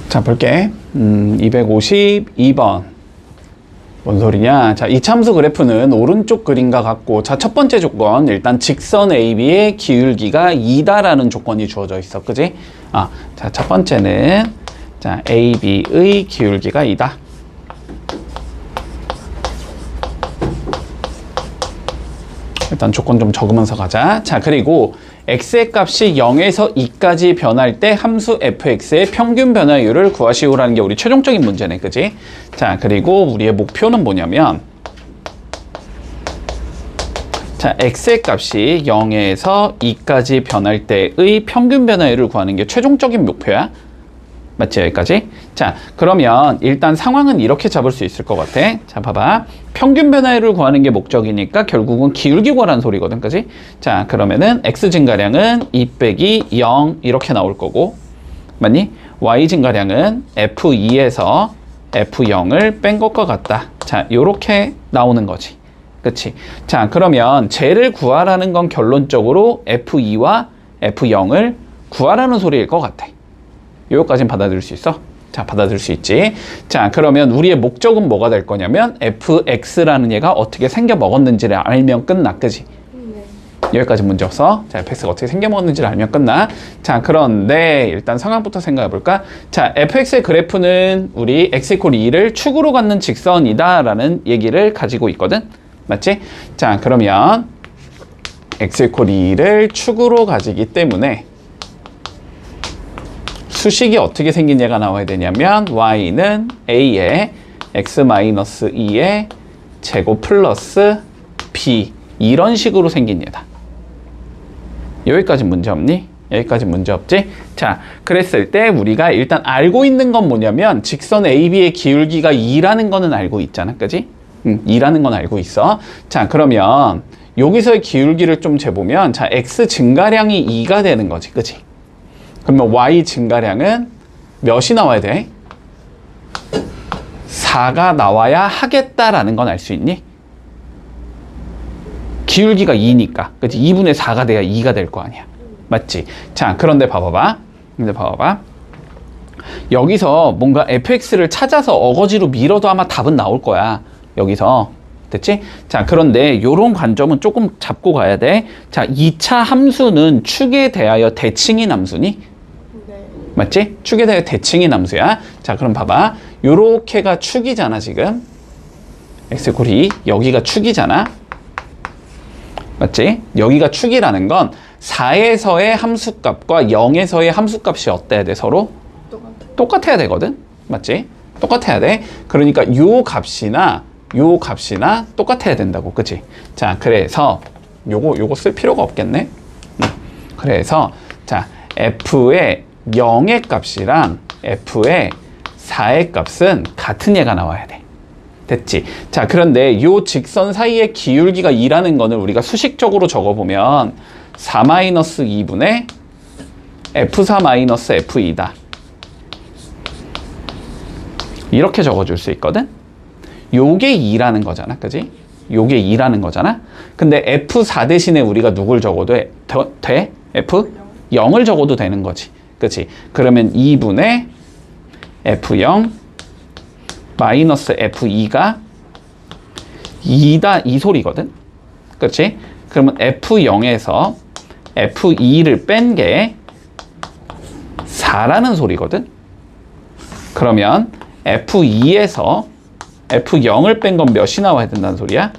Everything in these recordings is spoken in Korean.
자, 볼게. 252번. 뭔 소리냐? 자, 이참수 그래프는 오른쪽 그림과 같고, 자, 첫 번째 조건, 일단 직선 AB의 기울기가 2다라는 조건이 주어져 있어. 그지? 자, 첫 번째는, 자, AB의 기울기가 2다. 일단 조건 좀 적으면서 가자. 자, 그리고 x의 값이 0에서 2까지 변할 때 함수 fx의 평균 변화율을 구하시오라는 게 우리 최종적인 문제네. 그지? 자, 그리고 우리의 목표는 뭐냐면, 자, x의 값이 0에서 2까지 변할 때의 평균 변화율을 구하는 게 최종적인 목표야. 맞지? 여기까지? 자, 그러면 일단 상황은 이렇게 잡을 수 있을 것 같아. 자, 봐봐. 평균 변화율을 구하는 게 목적이니까 결국은 기울기 구하라는 소리거든. 그지? 자, 그러면은 x 증가량은 2 빼기 0 이렇게 나올 거고, 맞니? y 증가량은 f2에서 f0을 뺀 것과 같다. 자, 요렇게 나오는 거지. 그치? 자, 그러면 쟤를 구하라는 건 결론적으로 f2와 f0을 구하라는 소리일 것 같아. 요거까지는 받아들일 수 있어? 자, 받아들일 수 있지. 자, 그러면 우리의 목적은 뭐가 될 거냐면 fx라는 얘가 어떻게 생겨 먹었는지를 알면 끝나. 그지? 네. 여기까지 문제 없어. 자, fx가 어떻게 생겨 먹었는지를 알면 끝나. 자, 그런데 일단 상황부터 생각해 볼까? 자, fx의 그래프는 우리 x = 2를 축으로 갖는 직선이다 라는 얘기를 가지고 있거든. 맞지? 자, 그러면 x = 2를 축으로 가지기 때문에 수식이 어떻게 생긴 얘가 나와야 되냐면 y는 a에 x-2의 제곱 플러스 b 이런 식으로 생긴 얘다. 여기까지 문제 없니? 여기까지 문제 없지? 자, 그랬을 때 우리가 일단 알고 있는 건 뭐냐면 직선 AB의 기울기가 2라는 거는 알고 있잖아. 그지? 2라는 건 알고 있어. 자, 그러면 여기서의 기울기를 좀 재보면 자, x 증가량이 2가 되는 거지. 그지? 그러면 y 증가량은 몇이 나와야 돼? 4가 나와야 하겠다라는 건 알 수 있니? 기울기가 2니까. 그치? 2분의 4가 돼야 2가 될 거 아니야. 맞지? 자, 그런데 봐봐봐. 여기서 뭔가 fx를 찾아서 어거지로 밀어도 아마 답은 나올 거야. 여기서. 됐지? 자, 그런데 요런 관점은 조금 잡고 가야 돼. 자, 2차 함수는 축에 대하여 대칭인 함수니? 맞지? 축에 대해 대칭인 함수야. 자, 그럼 봐봐. 요렇게가 축이잖아, 지금. x = 2. 여기가 축이잖아. 맞지? 여기가 축이라는 건 4에서의 함수값과 0에서의 함수값이 어때야 돼, 서로? 똑같아야 되거든. 맞지? 똑같아야 돼. 그러니까 요 값이나 똑같아야 된다고. 그치? 자, 그래서 요거 쓸 필요가 없겠네. 그래서 자, f의 0의 값이랑 f의 4의 값은 같은 얘가 나와야 돼. 됐지? 자, 그런데 요 직선 사이의 기울기가 2라는 거는 우리가 수식적으로 적어보면 4-2분의 f4-f2다. 이렇게 적어줄 수 있거든? 요게 2라는 거잖아. 그지? 요게 2라는 거잖아? 근데 f4 대신에 우리가 누굴 적어도 돼? f0을 적어도 되는 거지. 그치? 그러면 2분의 f0 마이너스 f2가 2다 이 소리거든? 그치? 그러면 f0에서 f2를 뺀 게 4라는 소리거든? 그러면 f2에서 f0을 뺀 건 몇이 나와야 된다는 소리야?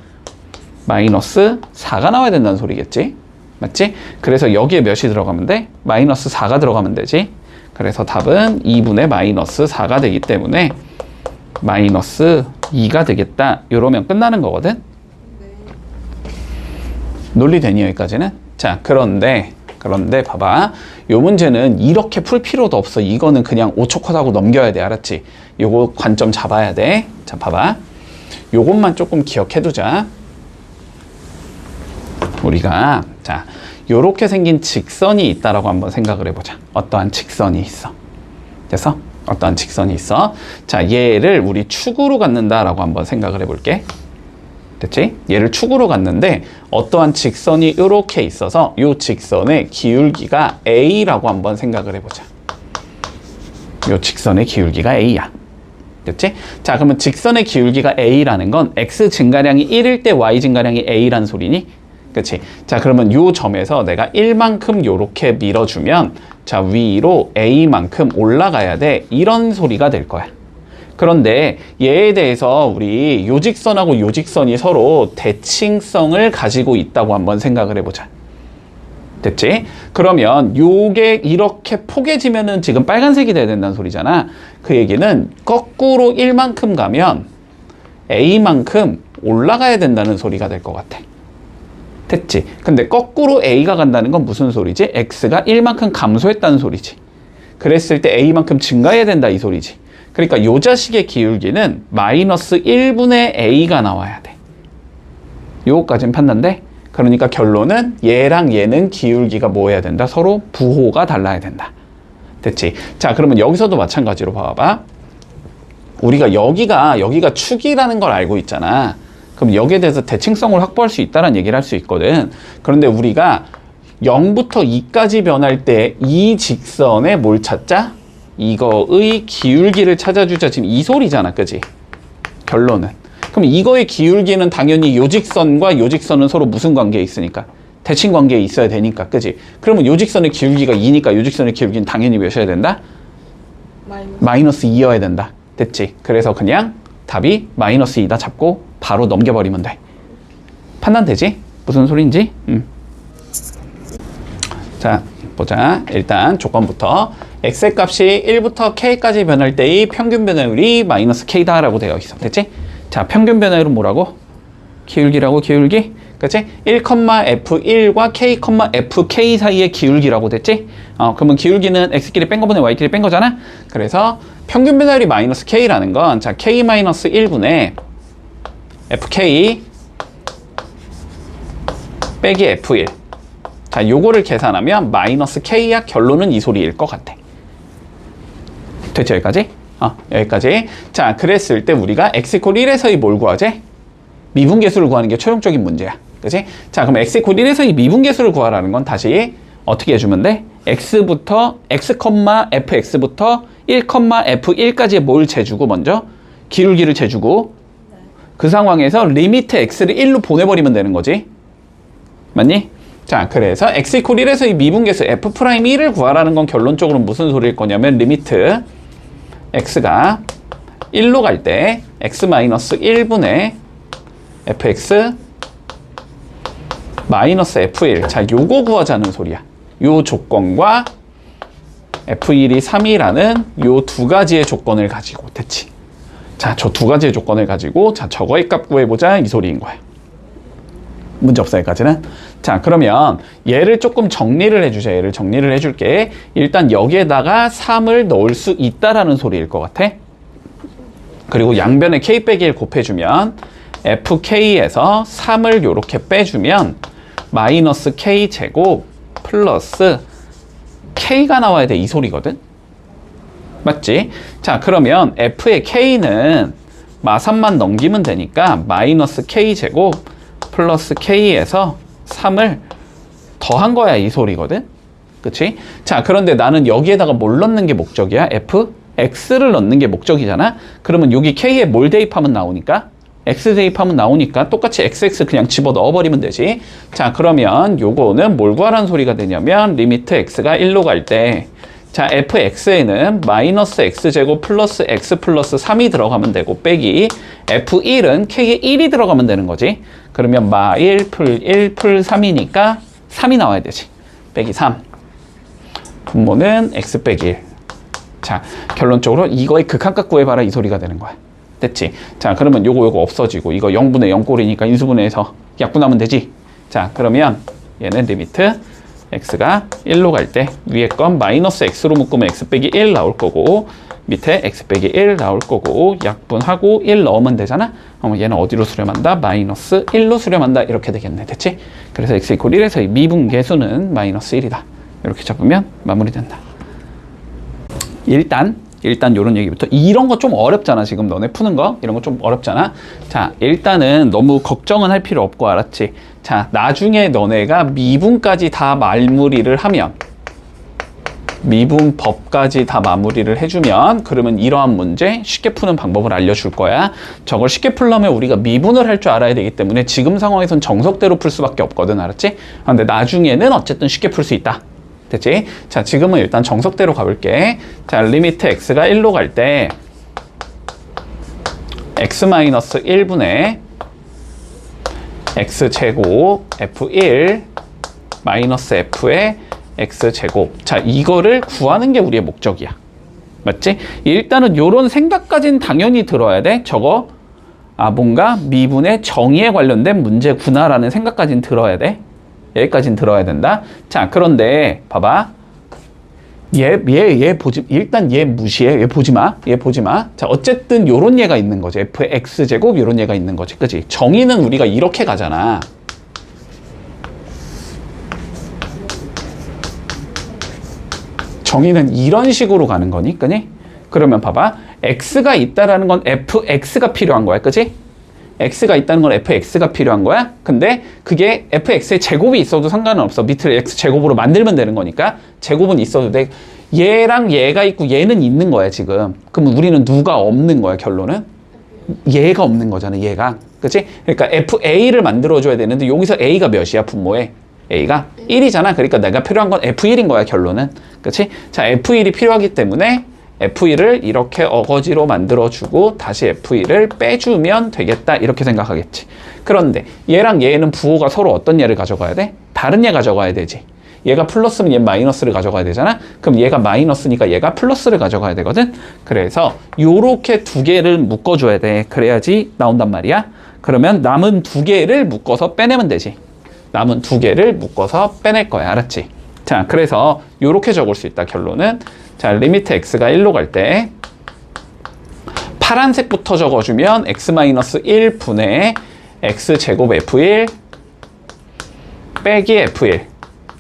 마이너스 4가 나와야 된다는 소리겠지? 맞지? 그래서 여기에 몇이 들어가면 돼? 마이너스 4가 들어가면 되지? 그래서 답은 2분의 마이너스 4가 되기 때문에 마이너스 2가 되겠다. 이러면 끝나는 거거든? 네. 논리되니 여기까지는? 자, 그런데 봐봐. 요 문제는 이렇게 풀 필요도 없어. 이거는 그냥 5초 컷하고 넘겨야 돼. 알았지? 요거 관점 잡아야 돼. 자, 봐봐. 요것만 조금 기억해두자. 우리가 자, 요렇게 생긴 직선이 있다라고 한번 생각을 해보자. 어떠한 직선이 있어. 됐어? 어떠한 직선이 있어. 자, 얘를 우리 축으로 갖는다라고 한번 생각을 해볼게. 됐지? 얘를 축으로 갖는데 어떠한 직선이 이렇게 있어서 이 직선의 기울기가 A라고 한번 생각을 해보자. 요 직선의 기울기가 A야. 됐지? 자, 그러면 직선의 기울기가 A라는 건 X 증가량이 1일 때 Y 증가량이 A라는 소리니? 그치? 자, 그러면 요 점에서 내가 1만큼 요렇게 밀어주면 자, 위로 A만큼 올라가야 돼. 이런 소리가 될 거야. 그런데 얘에 대해서 우리 요직선하고 요직선이 서로 대칭성을 가지고 있다고 한번 생각을 해보자. 됐지? 그러면 요게 이렇게 포개지면은 지금 빨간색이 돼야 된다는 소리잖아. 그 얘기는 거꾸로 1만큼 가면 A만큼 올라가야 된다는 소리가 될 것 같아. 됐지? 근데 거꾸로 A가 간다는 건 무슨 소리지? X가 1만큼 감소했다는 소리지. 그랬을 때 A만큼 증가해야 된다 이 소리지. 그러니까 요 자식의 기울기는 마이너스 1분의 A가 나와야 돼. 요거까지는 판단돼? 그러니까 결론은 얘랑 얘는 기울기가 뭐 해야 된다? 서로 부호가 달라야 된다. 됐지? 자, 그러면 여기서도 마찬가지로 봐봐. 우리가 여기가 축이라는 걸 알고 있잖아. 그럼 여기에 대해서 대칭성을 확보할 수 있다는 얘기를 할 수 있거든. 그런데 우리가 0부터 2까지 변할 때 이 직선에 뭘 찾자? 이거의 기울기를 찾아주자. 지금 이 소리잖아. 그지? 결론은. 그럼 이거의 기울기는 당연히 요직선과 요직선은 서로 무슨 관계에 있으니까? 대칭 관계에 있어야 되니까. 그지? 그러면 요직선의 기울기가 2니까 요직선의 기울기는 당연히 몇이어야 된다? 마이너스 2여야 된다. 됐지? 그래서 그냥 답이 마이너스 2다 잡고 바로 넘겨버리면 돼. 판단되지? 무슨 소리인지? 자, 보자. 일단 조건부터 x의 값이 1부터 k까지 변할 때의 평균 변화율이 마이너스 k다 라고 되어 있어. 됐지? 자, 평균 변화율은 뭐라고? 기울기라고, 기울기? 그치? 1,f1과 k, fk 사이의 기울기라고 됐지? 그러면 기울기는 x끼리 뺀 거분의 y끼리 뺀 거잖아? 그래서 평균 변화율이 마이너스 k라는 건 자, k 마이너스 1분의 fk 빼기 f1. 자, 요거를 계산하면 마이너스 k야. 결론은 이 소리일 것 같아. 됐죠? 여기까지? 여기까지. 자, 그랬을 때 우리가 x 이퀄 1에서의 뭘 구하지? 미분계수를 구하는 게 최종적인 문제야. 그치? 자, 그럼 x 이퀄 1에서의 미분계수를 구하라는 건 다시 어떻게 해주면 돼? x부터 fx부터 1,f1까지 뭘 재주고 먼저? 기울기를 재주고 그 상황에서 리미트 x를 1로 보내버리면 되는 거지. 맞니? 자, 그래서 x 이퀄 1에서의 미분계수 f'1을 구하라는 건 결론적으로 무슨 소리일 거냐면 리미트 x가 1로 갈 때 x-1분의 fx 마이너스 f1. 자, 요거 구하자는 소리야. 요 조건과 f1이 3이라는 요 두 가지의 조건을 가지고 됐지. 자, 저 두 가지의 조건을 가지고 자, 저거의 값 구해보자 이 소리인 거야. 문제 없어 여기까지는. 자, 그러면 얘를 조금 정리를 해주자. 얘를 정리를 해줄게. 일단 여기에다가 3을 넣을 수 있다라는 소리일 것 같아. 그리고 양변에 k 빼기 1 곱해주면 fk에서 3을 요렇게 빼주면 마이너스 k 제곱 플러스 k가 나와야 돼 이 소리거든. 맞지? 자, 그러면 f의 k는 마3만 넘기면 되니까 마이너스 k 제곱 플러스 k에서 3을 더한 거야 이 소리거든. 그치? 자, 그런데 나는 여기에다가 뭘 넣는 게 목적이야? fx를 넣는 게 목적이잖아. 그러면 여기 k에 뭘 대입하면 나오니까? x 대입하면 나오니까 똑같이 xx 그냥 집어 넣어버리면 되지. 자, 그러면 요거는 뭘 구하라는 소리가 되냐면 리미트 x가 1로 갈 때 자, fx에는 마이너스 x제곱 플러스 x 플러스 3이 들어가면 되고 빼기 f1은 k에 1이 들어가면 되는 거지. 그러면 마1 풀 1 풀 3이니까 3이 나와야 되지. 빼기 3. 분모는 x 빼기 1. 자, 결론적으로 이거의 극한값 구해봐라 이 소리가 되는 거야. 됐지? 자, 그러면 요거 없어지고 이거 0분의 0꼴이니까 인수분해해서 약분하면 되지. 자, 그러면 얘는 리미트 x가 1로 갈 때 위에 건 마이너스 x로 묶으면 x 빼기 1 나올 거고 밑에 x 빼기 1 나올 거고 약분하고 1 넣으면 되잖아. 그럼 얘는 어디로 수렴한다? 마이너스 1로 수렴한다. 이렇게 되겠네. 됐지? 그래서 x 이퀄 1에서 이 미분계수는 마이너스 1이다. 이렇게 잡으면 마무리된다. 일단 요런 얘기부터. 이런 거 좀 어렵잖아. 지금 너네 푸는 거 이런 거 좀 어렵잖아. 자, 일단은 너무 걱정은 할 필요 없고 알았지? 자, 나중에 너네가 미분까지 다 말무리를 하면 미분법까지 다 마무리를 해주면 그러면 이러한 문제 쉽게 푸는 방법을 알려줄 거야. 저걸 쉽게 풀려면 우리가 미분을 할 줄 알아야 되기 때문에 지금 상황에선 정석대로 풀 수밖에 없거든. 알았지? 근데 나중에는 어쨌든 쉽게 풀 수 있다. 됐지? 자, 지금은 일단 정석대로 가볼게. 자, 리미트 x가 1로 갈 때 x-1분의 x제곱 f1 마이너스 f의 x제곱. 자, 이거를 구하는 게 우리의 목적이야. 맞지? 일단은 요런 생각까지는 당연히 들어야 돼. 저거 뭔가 미분의 정의에 관련된 문제구나라는 생각까지는 들어야 돼. 여기까지는 들어야 된다. 자, 그런데 봐봐. 얘 보지, 일단 얘 무시해. 얘 보지 마. 얘 보지 마. 자, 어쨌든 요런 얘가 있는 거지. f의 x제곱 요런 얘가 있는 거지. 그치? 정의는 우리가 이렇게 가잖아. 정의는 이런 식으로 가는 거니, 그니? 그러면 봐봐. x가 있다라는 건 fx가 필요한 거야, 그치? x가 있다는 건 fx가 필요한 거야. 근데 그게 fx의 제곱이 있어도 상관은 없어. 밑을 x제곱으로 만들면 되는 거니까 제곱은 있어도 돼. 얘랑 얘가 있고 얘는 있는 거야, 지금. 그럼 우리는 누가 없는 거야, 결론은? 얘가 없는 거잖아, 얘가. 그치? 그러니까 fa를 만들어줘야 되는데 여기서 a가 몇이야, 분모에? a가 1이잖아. 그러니까 내가 필요한 건 f1인 거야, 결론은. 그치? 자, f1이 필요하기 때문에 f1을 이렇게 어거지로 만들어주고 다시 f1을 빼주면 되겠다. 이렇게 생각하겠지. 그런데 얘랑 얘는 부호가 서로 어떤 얘를 가져가야 돼? 다른 얘 가져가야 되지. 얘가 플러스면 얘 마이너스를 가져가야 되잖아. 그럼 얘가 마이너스니까 얘가 플러스를 가져가야 되거든. 그래서 요렇게 두 개를 묶어줘야 돼. 그래야지 나온단 말이야. 그러면 남은 두 개를 묶어서 빼내면 되지. 남은 두 개를 묶어서 빼낼 거야. 알았지? 자, 그래서 요렇게 적을 수 있다. 결론은. 자, 리미트 x가 1로 갈 때 파란색부터 적어주면 x-1 분의 x제곱 f1 빼기 f1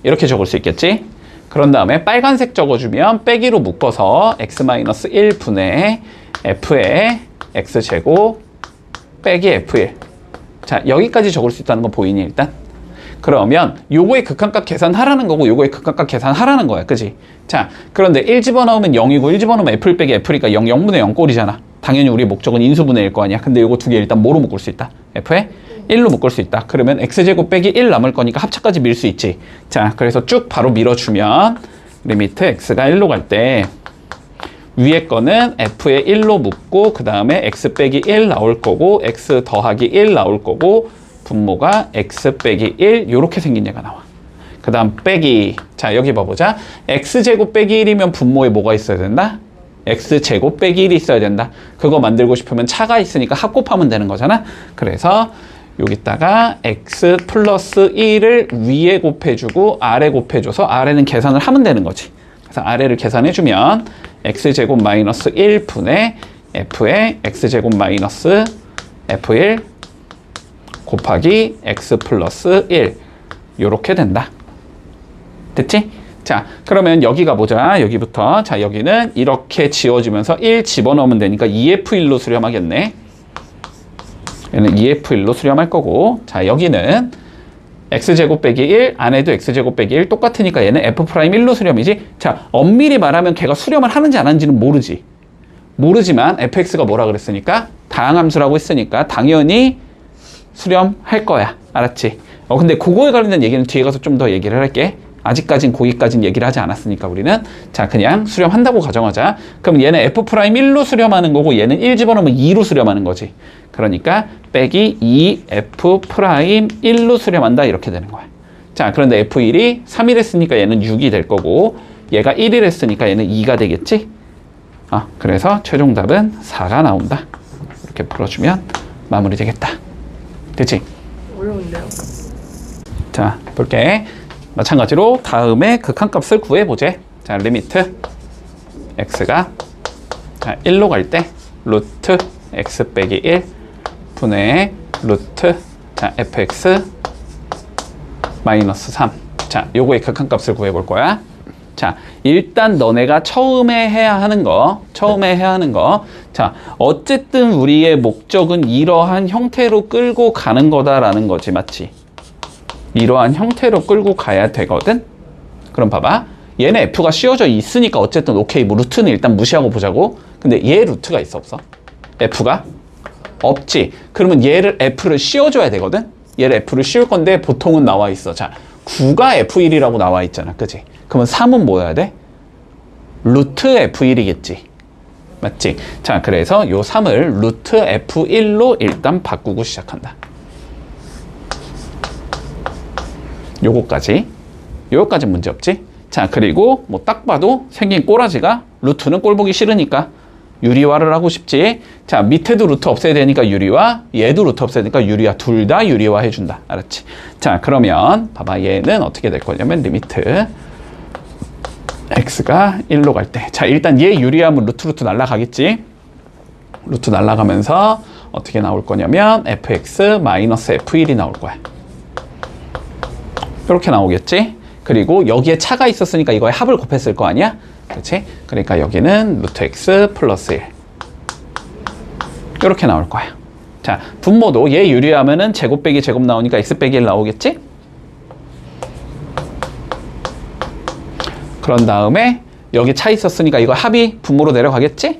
이렇게 적을 수 있겠지? 그런 다음에 빨간색 적어주면 빼기로 묶어서 x-1 분의 f의 x제곱 빼기 f1. 자, 여기까지 적을 수 있다는 거 보이니 일단? 그러면 요거의 극한값 계산하라는 거고 요거의 극한값 계산하라는 거야. 그지? 자, 그런데 1 집어넣으면 0이고 1 집어넣으면 f1 빼기 f니까 0, 0분의 0 꼴이잖아. 당연히 우리 목적은 인수분해일 거 아니야. 근데 요거 두 개 일단 뭐로 묶을 수 있다? f에 1로 묶을 수 있다. 그러면 x제곱 빼기 1 남을 거니까 합차까지 밀 수 있지. 자, 그래서 쭉 바로 밀어주면 리미트 x가 1로 갈 때 위에 거는 f에 1로 묶고 그 다음에 x 빼기 1 나올 거고 x 더하기 1 나올 거고 분모가 x 빼기 1 요렇게 생긴 얘가 나와. 그 다음 빼기. 자, 여기 봐보자. x제곱 빼기 1이면 분모에 뭐가 있어야 된다? x제곱 빼기 1이 있어야 된다. 그거 만들고 싶으면 차가 있으니까 합 곱하면 되는 거잖아. 그래서 여기다가 x 플러스 1을 위에 곱해주고 아래 곱해줘서 아래는 계산을 하면 되는 거지. 그래서 아래를 계산해주면 x제곱 마이너스 1 분의 f의 x제곱 마이너스 f1 곱하기 x 플러스 1 요렇게 된다. 됐지? 자, 그러면 여기 가보자. 여기부터. 자, 여기는 이렇게 지워지면서 1 집어넣으면 되니까 2f1로 수렴하겠네. 얘는 2f1로 수렴할 거고. 자, 여기는 x제곱 빼기 1, 안에도 x제곱 빼기 1 똑같으니까 얘는 f'1로 수렴이지. 자, 엄밀히 말하면 걔가 수렴을 하는지 안 하는지는 모르지. 모르지만 fx가 뭐라 그랬으니까 다항함수라고 했으니까 당연히 수렴할 거야. 알았지? 근데 그거에 관련된 얘기는 뒤에 가서 좀 더 얘기를 할게. 아직까진 거기까진 얘기를 하지 않았으니까 우리는. 자, 그냥 수렴한다고 가정하자. 그럼 얘는 f'1로 수렴하는 거고 얘는 1 집어넣으면 2로 수렴하는 거지. 그러니까 빼기 2f'1로 수렴한다 이렇게 되는 거야. 자, 그런데 f1이 3일 했으니까 얘는 6이 될 거고 얘가 1일 했으니까 얘는 2가 되겠지? 그래서 최종 답은 4가 나온다. 이렇게 풀어주면 마무리 되겠다. 됐지? 어려운데요? 자, 볼게. 마찬가지로 다음에 극한값을 구해보재. 자, 리미트 x가 1로 갈 때 루트 x 빼기 1 분의 루트 fx 마이너스 3. 자, 요거의 극한값을 구해볼 거야. 자, 일단 너네가 처음에 해야 하는 거. 자, 어쨌든 우리의 목적은 이러한 형태로 끌고 가는 거다라는 거지. 맞지? 이러한 형태로 끌고 가야 되거든? 그럼 봐봐. 얘는 f가 씌워져 있으니까 어쨌든 오케이. 뭐 루트는 일단 무시하고 보자고. 근데 얘 루트가 있어 없어? f가? 없지. 그러면 얘를 f를 씌워줘야 되거든? 얘를 f를 씌울 건데 보통은 나와 있어. 자, 9가 f1이라고 나와 있잖아. 그치? 그러면 3은 뭐여야 돼? 루트 f1이겠지. 맞지? 자, 그래서 요 3을 루트 f1로 일단 바꾸고 시작한다. 요거까지 문제 없지? 자, 그리고 뭐 딱 봐도 생긴 꼬라지가 루트는 꼴 보기 싫으니까 유리화를 하고 싶지. 자, 밑에도 루트 없애야 되니까 유리화, 얘도 루트 없애야 되니까 유리화. 둘 다 유리화 해준다. 알았지? 자, 그러면 봐봐. 얘는 어떻게 될 거냐면 리미트 x가 1로 갈 때. 자, 일단 얘 유리하면 루트 날라가겠지? 루트 날라가면서 어떻게 나올 거냐면 fx 마이너스 f1이 나올 거야. 이렇게 나오겠지? 그리고 여기에 차가 있었으니까 이거에 합을 곱했을 거 아니야? 그렇지? 그러니까 여기는 루트 x 플러스 1 이렇게 나올 거야. 자, 분모도 얘 유리하면은 제곱 빼기 제곱 나오니까 x 빼기 1 나오겠지? 그런 다음에 여기 차 있었으니까 이거 합이 분모로 내려가겠지?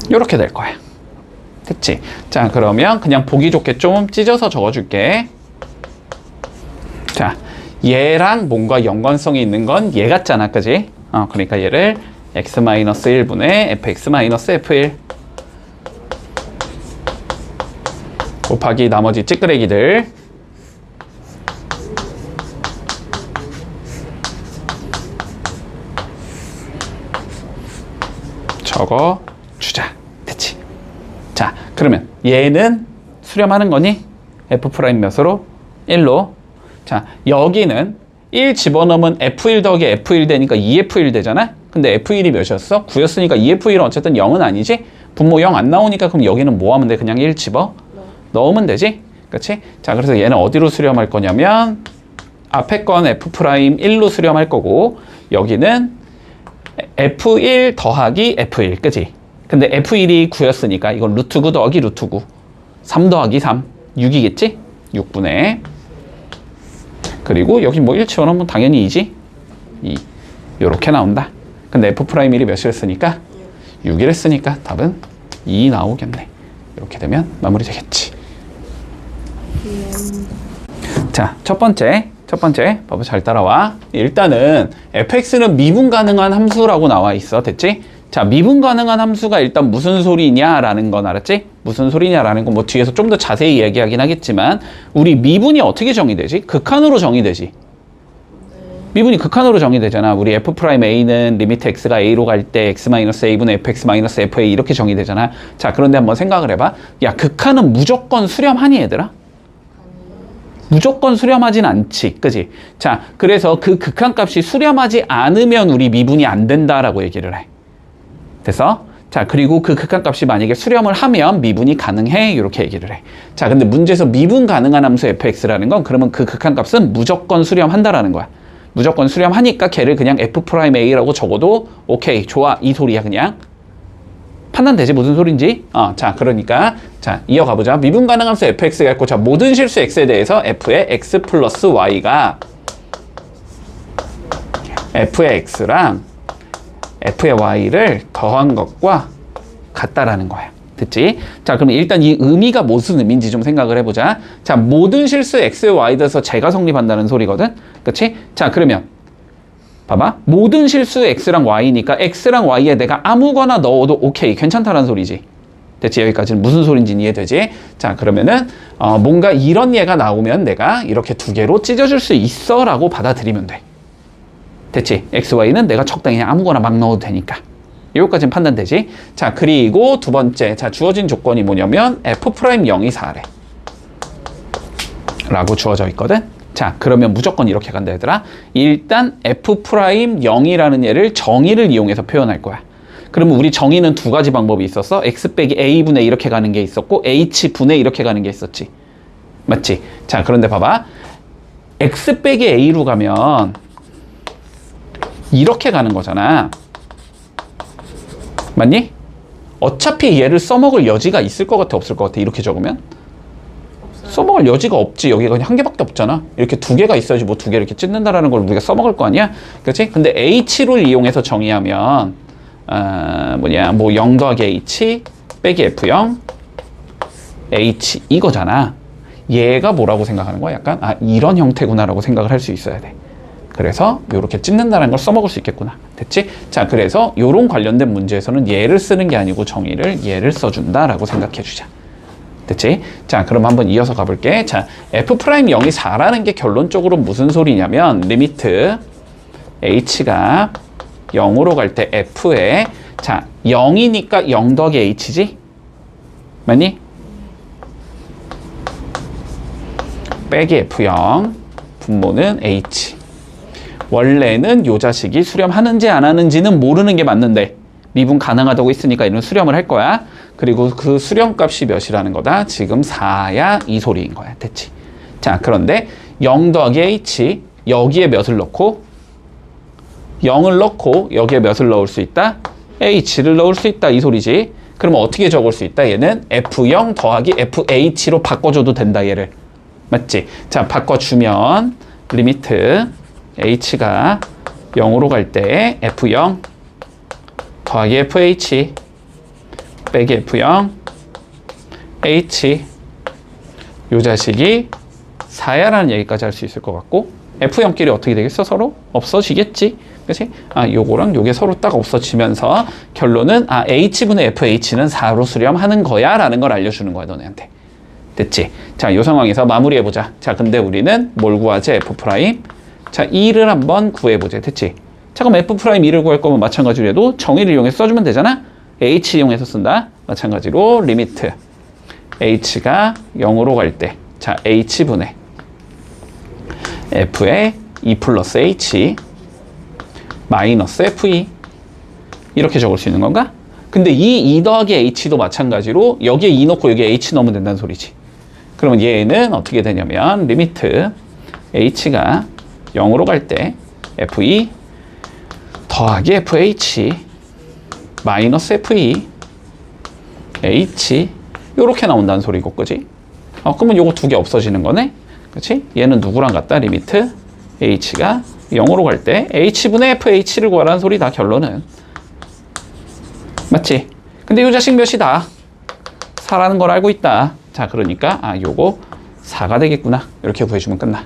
이렇게 될 거야. 됐지? 자, 그러면 그냥 보기 좋게 좀 찢어서 적어줄게. 자, 얘랑 뭔가 연관성이 있는 건 얘 같잖아, 그지? 그러니까 얘를 x-1분의 fx-f1 곱하기 나머지 찌끄레기들 적어주자. 됐지? 자, 그러면 얘는 수렴하는 거니? f' 몇으로? 1로. 자, 여기는 1 집어넣으면 f1 더하기 f1 되니까 2f1 되잖아? 근데 f1이 몇이었어? 9였으니까 2f1은 어쨌든 0은 아니지? 분모 0 안 나오니까 그럼 여기는 뭐 하면 돼? 그냥 1 집어? 넣으면 되지? 그치? 자, 그래서 얘는 어디로 수렴할 거냐면 앞에 건 f'1로 수렴할 거고 여기는 f1 더하기 f1, 그치? 근데 f1이 9였으니까 이건 루트 9 더하기 루트 9 3 더하기 3 6이겠지? 6분의 그리고 여기 뭐 1 집어넣으면 당연히 2지? 2 요렇게 나온다. 근데 f'1이 몇이었으니까 6이랬으니까 답은 2 나오겠네. 이렇게 되면 마무리 되겠지. 자, 첫 번째 봐봐. 잘 따라와. 일단은 fx는 미분 가능한 함수라고 나와 있어. 됐지? 자, 미분 가능한 함수가 일단 무슨 소리냐라는 건 알았지? 무슨 소리냐라는 건 뭐 뒤에서 좀 더 자세히 얘기하긴 하겠지만 우리 미분이 어떻게 정의되지? 극한으로 정의되지. 미분이 극한으로 정의되잖아. 우리 f'a는 리미트 x가 a로 갈 때 x-a분의 fx-fa 이렇게 정의되잖아. 자, 그런데 한번 생각을 해봐. 야, 극한은 무조건 수렴하니 얘들아? 무조건 수렴하진 않지. 그지? 자, 그래서 그 극한값이 수렴하지 않으면 우리 미분이 안 된다라고 얘기를 해. 됐어? 자, 그리고 그 극한값이 만약에 수렴을 하면 미분이 가능해. 이렇게 얘기를 해. 자, 근데 문제에서 미분 가능한 함수 fx라는 건 그러면 그 극한값은 무조건 수렴한다라는 거야. 무조건 수렴하니까 걔를 그냥 f'a라고 적어도 오케이, 좋아. 이 소리야, 그냥. 판단되지? 무슨 소린지? 자, 그러니까 자, 이어가 보자. 미분 가능한 함수 fx가 있고 자, 모든 실수 x에 대해서 f의 x 플러스 y가 f의 x랑 f의 y를 더한 것과 같다라는 거야. 됐지? 자, 그럼 일단 이 의미가 무슨 의미인지 좀 생각을 해보자. 자, 모든 실수 x에 y 대해서 제가 성립한다는 소리거든? 그치? 자, 그러면 봐봐. 모든 실수 x랑 y니까 x랑 y에 내가 아무거나 넣어도 오케이, 괜찮다라는 소리지. 됐지? 여기까지는 무슨 소린지 이해되지? 자, 그러면은 뭔가 이런 예가 나오면 내가 이렇게 두 개로 찢어줄 수 있어 라고 받아들이면 돼. 됐지? x, y는 내가 적당히 아무거나 막 넣어도 되니까. 여기까지는 판단되지? 자, 그리고 두 번째. 자, 주어진 조건이 뭐냐면 f'0이 4래 라고 주어져 있거든? 자, 그러면 무조건 이렇게 간다, 얘들아. 일단 f'0이라는 얘를 정의를 이용해서 표현할 거야. 그러면 우리 정의는 두 가지 방법이 있었어. x 빼기 a분의 이렇게 가는 게 있었고 h분의 이렇게 가는 게 있었지. 맞지? 자, 그런데 봐봐. x 빼기 a로 가면 이렇게 가는 거잖아. 맞니? 어차피 얘를 써먹을 여지가 있을 것 같아, 없을 것 같아? 이렇게 적으면? 써먹을 여지가 없지. 여기가 그냥 한 개밖에 없잖아. 이렇게 두 개가 있어야지 뭐 두 개 이렇게 찢는다라는 걸 우리가 써먹을 거 아니야? 그렇지? 근데 H를 이용해서 정의하면 뭐 0 더하기 H 빼기 F0 H 이거잖아. 얘가 뭐라고 생각하는 거야? 약간 이런 형태구나라고 생각을 할 수 있어야 돼. 그래서 이렇게 찢는다는 걸 써먹을 수 있겠구나. 됐지? 자, 그래서 요런 관련된 문제에서는 얘를 쓰는 게 아니고 정의를 얘를 써준다라고 생각해 주자. 됐지? 자, 그럼 한번 이어서 가볼게. 자, F'0이 4라는 게 결론적으로 무슨 소리냐면 리미트 H가 0으로 갈 때 F에 자, 0이니까 0 더하기 H지? 맞니? 빼기 F0 분모는 H. 원래는 요 자식이 수렴하는지 안 하는지는 모르는 게 맞는데 미분 가능하다고 있으니까 이런 수렴을 할 거야. 그리고 그 수렴값이 몇이라는 거다? 지금 4야 이 소리인 거야. 됐지? 자, 그런데 0 더하기 H 여기에 몇을 넣고 0을 넣고 여기에 몇을 넣을 수 있다? H를 넣을 수 있다 이 소리지. 그러면 어떻게 적을 수 있다? 얘는 F0 더하기 FH로 바꿔줘도 된다 얘를. 맞지? 자, 바꿔주면 리미트 H가 0으로 갈 때 F0 더하기 FH 빼기 F0 H 요 자식이 4야라는 얘기까지 할 수 있을 것 같고 F0끼리 어떻게 되겠어? 서로 없어지겠지? 그치? 요거랑 요게 서로 딱 없어지면서 결론은 H분의 FH는 4로 수렴하는 거야 라는 걸 알려주는 거야 너네한테. 됐지? 자, 요 상황에서 마무리해보자. 자, 근데 우리는 뭘 구하지? F'. 자, 2를 한번 구해보자. 됐지? 자, 그럼 F' 2를 구할 거면 마찬가지로 해도 정의를 이용해서 써주면 되잖아? H 이용해서 쓴다. 마찬가지로 리미트 H가 0으로 갈 때 자, H분의 F에 2 플러스 H 마이너스 FE 이렇게 적을 수 있는 건가? 근데 이 2 더하기 H도 마찬가지로 여기에 2 넣고 여기에 H 넣으면 된다는 소리지. 그러면 얘는 어떻게 되냐면 리미트 H가 0으로 갈 때 FE 더하기 FH 마이너스 FE H 요렇게 나온다는 소리고, 그지? 그러면 요거 두 개 없어지는 거네? 그치? 얘는 누구랑 같다? 리미트 H가 0으로 갈 때 H분의 FH를 구하라는 소리다, 결론은. 맞지? 근데 요 자식 몇이다? 4라는 걸 알고 있다. 자, 그러니까 요거 4가 되겠구나. 이렇게 구해주면 끝나.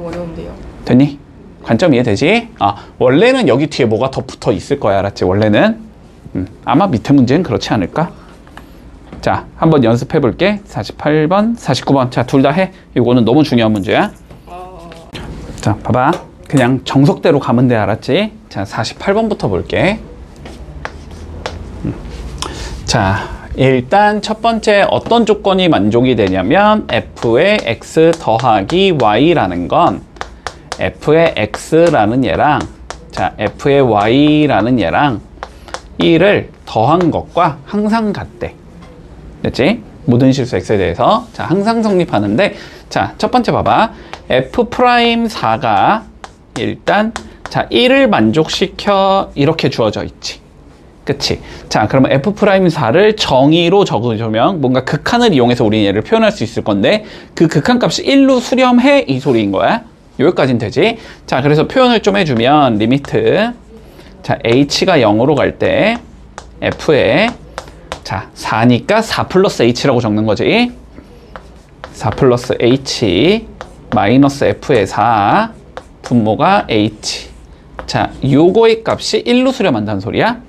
어려운데요. 됐니? 관점 이해되지? 원래는 여기 뒤에 뭐가 더 붙어 있을 거야, 알았지? 원래는. 아마 밑에 문제는 그렇지 않을까? 자, 한번 연습해 볼게. 48번, 49번. 자, 둘 다 해. 이거는 너무 중요한 문제야. 자, 봐봐. 그냥 정석대로 가면 돼, 알았지? 자, 48번부터 볼게. 자, 일단 첫 번째 어떤 조건이 만족이 되냐면 f의 x 더하기 y라는 건 f의 x라는 얘랑 자, f의 y라는 얘랑 1을 더한 것과 항상 같대. 됐지? 모든 실수 x에 대해서 자, 항상 성립하는데 자, 첫 번째 봐봐. f'4가 일단 자, 1을 만족시켜 이렇게 주어져 있지. 그치? 자, 그러면 f'4를 정의로 적어주면 뭔가 극한을 이용해서 우리는 얘를 표현할 수 있을 건데 그 극한값이 1로 수렴해 이 소리인 거야. 여기까지는 되지? 자, 그래서 표현을 좀 해주면 리미트 자, h가 0으로 갈 때 f에 자, 4니까 4 플러스 h라고 적는 거지. 4 플러스 h 마이너스 f의 4 분모가 h. 자, 요거의 값이 1로 수렴한다는 소리야.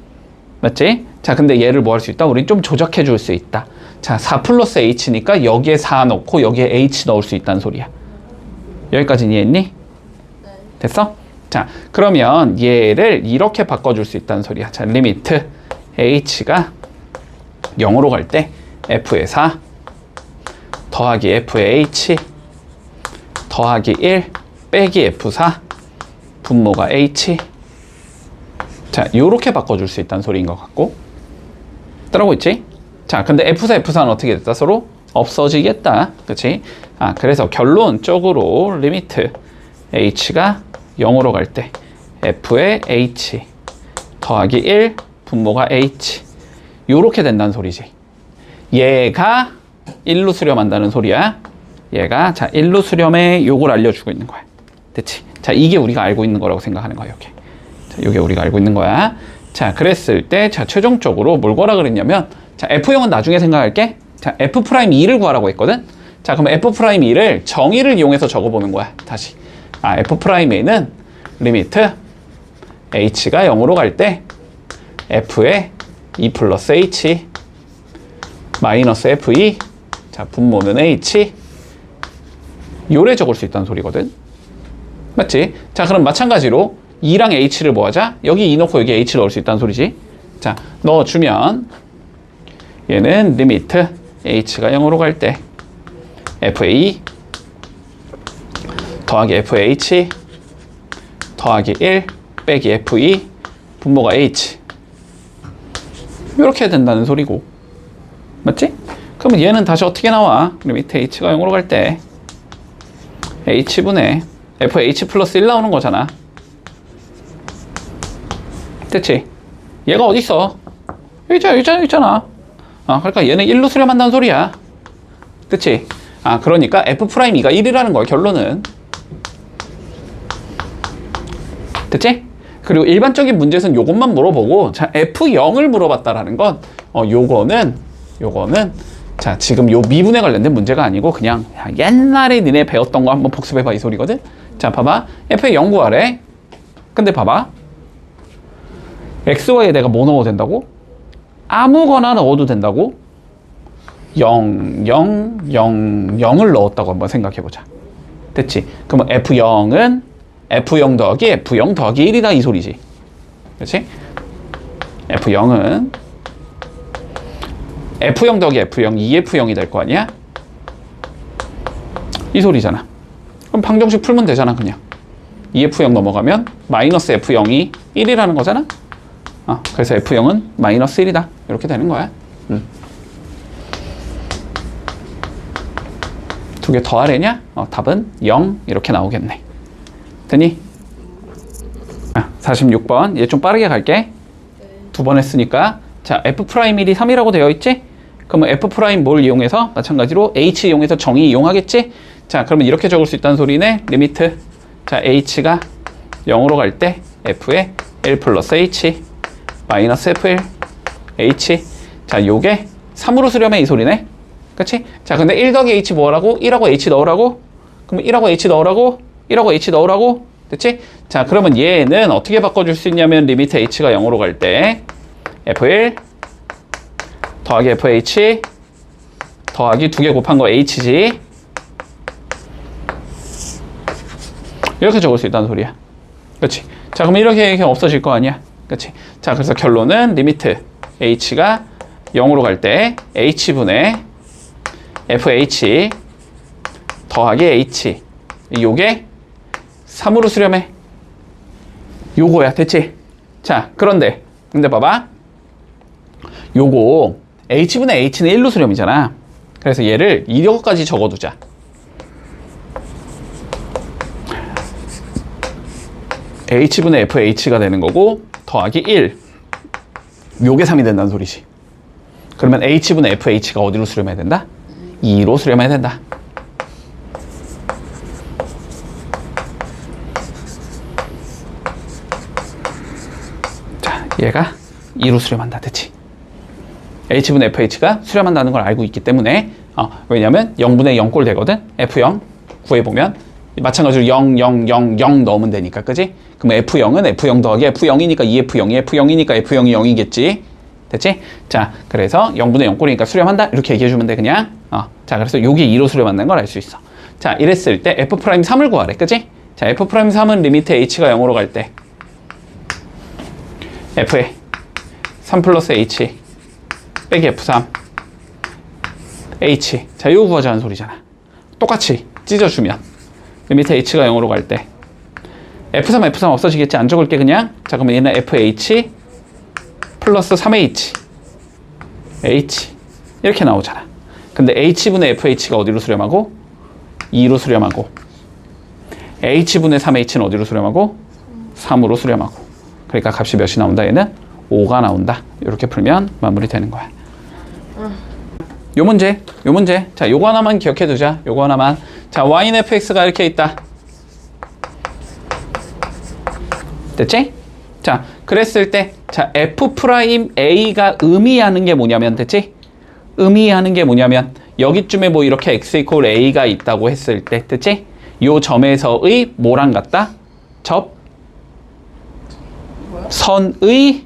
맞지? 자, 근데 얘를 뭐 할 수 있다? 우린 좀 조작해 줄 수 있다. 자, 4 플러스 h니까 여기에 4 넣고 여기에 h 넣을 수 있다는 소리야. 여기까지 이해했니? 네. 됐어? 자, 그러면 얘를 이렇게 바꿔줄 수 있다는 소리야. 자, 리미트 h가 0으로 갈 때 f의 4 더하기 f의 h 더하기 1 빼기 f4 분모가 h. 자, 요렇게 바꿔줄 수 있다는 소리인 것 같고 따라오고 있지? 자, 근데 F4, F4는 어떻게 됐다? 서로 없어지겠다. 그치? 그래서 결론적으로 리미트 H가 0으로 갈 때 F의 H 더하기 1 분모가 H 요렇게 된다는 소리지. 얘가 1로 수렴한다는 소리야. 얘가 자 1로 수렴해 요걸 알려주고 있는 거야. 됐지? 자 이게 우리가 알고 있는 거라고 생각하는 거야. 이게. 자 요게 우리가 알고 있는 거야. 자 그랬을 때 자 최종적으로 뭘 구하라 그랬냐면 자 F형은 나중에 생각할게. 자 F'2를 구하라고 했거든. 자 그럼 F'2를 정의를 이용해서 적어보는 거야. 다시 F'A는 리미트 H가 0으로 갈 때 F에 2 플러스 H 마이너스 F2 자 분모는 H 요래 적을 수 있다는 소리거든. 맞지? 자 그럼 마찬가지로 2랑 H를 뭐 하자? 여기 2 넣고 여기 H 넣을 수 있다는 소리지. 자 넣어주면 얘는 리미트 H가 0으로 갈 때 FA 더하기 FH 더하기 1 빼기 FE 분모가 H 이렇게 된다는 소리고. 맞지? 그러면 얘는 다시 어떻게 나와? 리미트 H가 0으로 갈 때 H분의 FH 플러스 1 나오는 거잖아. 됐지? 얘가 어딨어? 여기 있잖아. 그러니까 얘는 1로 수렴한다는 소리야. 됐지? 그러니까 F'E가 1이라는 거야, 결론은. 됐지? 그리고 일반적인 문제에서는 요것만 물어보고, 자, F0을 물어봤다라는 건, 요거는, 자, 지금 요 미분에 관련된 문제가 아니고, 그냥 옛날에 니네 배웠던 거 한번 복습해봐, 이 소리거든? 자, 봐봐. F의 0 구하래. 근데 봐봐. XY에 내가 뭐 넣어도 된다고? 아무거나 넣어도 된다고? 0, 0, 0, 0을 넣었다고 한번 생각해보자. 됐지? 그러면 F0은 F0 더하기 F0 더하기 1이다 이 소리지. 그렇지? F0은 F0 더하기 F0, 2F0이 될 거 아니야? 이 소리잖아. 그럼 방정식 풀면 되잖아, 그냥. 2F0 넘어가면 마이너스 F0이 1이라는 거잖아? 그래서 F0은 마이너스 1이다. 이렇게 되는 거야. 두 개 더하래냐? 답은 0 이렇게 나오겠네. 되니? 46번. 얘 좀 빠르게 갈게. 두 번 했으니까. 자, F'1이 3이라고 되어 있지? 그러면 F' 뭘 이용해서? 마찬가지로 H 이용해서 정의 이용하겠지? 자, 그러면 이렇게 적을 수 있다는 소리네. 리미트. 자, H가 0으로 갈 때 F에 1 플러스 H 마이너스 F1 H. 자, 요게 3으로 수렴해 이 소리네. 그치? 자, 근데 1 더하기 H 뭐라고? 1하고 H 넣으라고? 그럼 1하고 H 넣으라고? 1하고 H 넣으라고? 됐지? 자, 그러면 얘는 어떻게 바꿔줄 수 있냐면 리미트 H가 0으로 갈 때 F1 더하기 FH 더하기 2개 곱한 거 H지. 이렇게 적을 수 있다는 소리야. 그치? 자, 그럼 이렇게 없어질 거 아니야? 그치? 자, 그래서 결론은 리미트 H가 0으로 갈 때 H분의 FH 더하기 H 요게 3으로 수렴해. 요거야. 됐지? 자, 근데 봐봐. 요거 H분의 H는 1로 수렴이잖아. 그래서 얘를 이거까지 적어두자. H분의 FH가 되는 거고 더하기 1 요게 3이 된다는 소리지. 그러면 H분의 FH가 어디로 수렴해야 된다? 2로 수렴해야 된다. 자, 얘가 2로 수렴한다. 됐지? H분의 FH가 수렴한다는 걸 알고 있기 때문에 왜냐면 0분의 0꼴 되거든? F0 구해보면 마찬가지로 0, 0, 0, 0 넣으면 되니까, 그지? 그럼 F0은 F0 더하기 F0이니까 2F0이 F0이니까 F0이 0이겠지? 됐지? 자, 그래서 0분의 0꼴이니까 수렴한다? 이렇게 얘기해주면 돼, 그냥. 자, 그래서 요게 2로 수렴한다는 걸 알 수 있어. 자, 이랬을 때 F'3을 구하래, 그지? 자, F'3은 리미트 H가 0으로 갈 때 F에 3 플러스 H 빼기 F3 H. 자, 이거 구하자는 소리잖아. 똑같이 찢어주면 리미트 H가 0으로 갈 때 F3 없어지겠지? 안 적을게 그냥. 자, 그러면 얘는 FH 플러스 3H H 이렇게 나오잖아. 근데 H분의 FH가 어디로 수렴하고? 2로 수렴하고 H분의 3H는 어디로 수렴하고? 3으로 수렴하고. 그러니까 값이 몇이 나온다? 얘는 5가 나온다. 이렇게 풀면 마무리되는 거야. 요 문제. 자, 요거 하나만 기억해 두자. 요거 하나만. 자, y는 fx가 이렇게 있다. 됐지? 자, 그랬을 때, 자, f'a가 의미하는 게 뭐냐면, 됐지? 의미하는 게 뭐냐면, 여기쯤에 뭐 이렇게 x 이퀄 a가 있다고 했을 때, 됐지? 요 점에서의 뭐랑 같다? 뭐야? 선의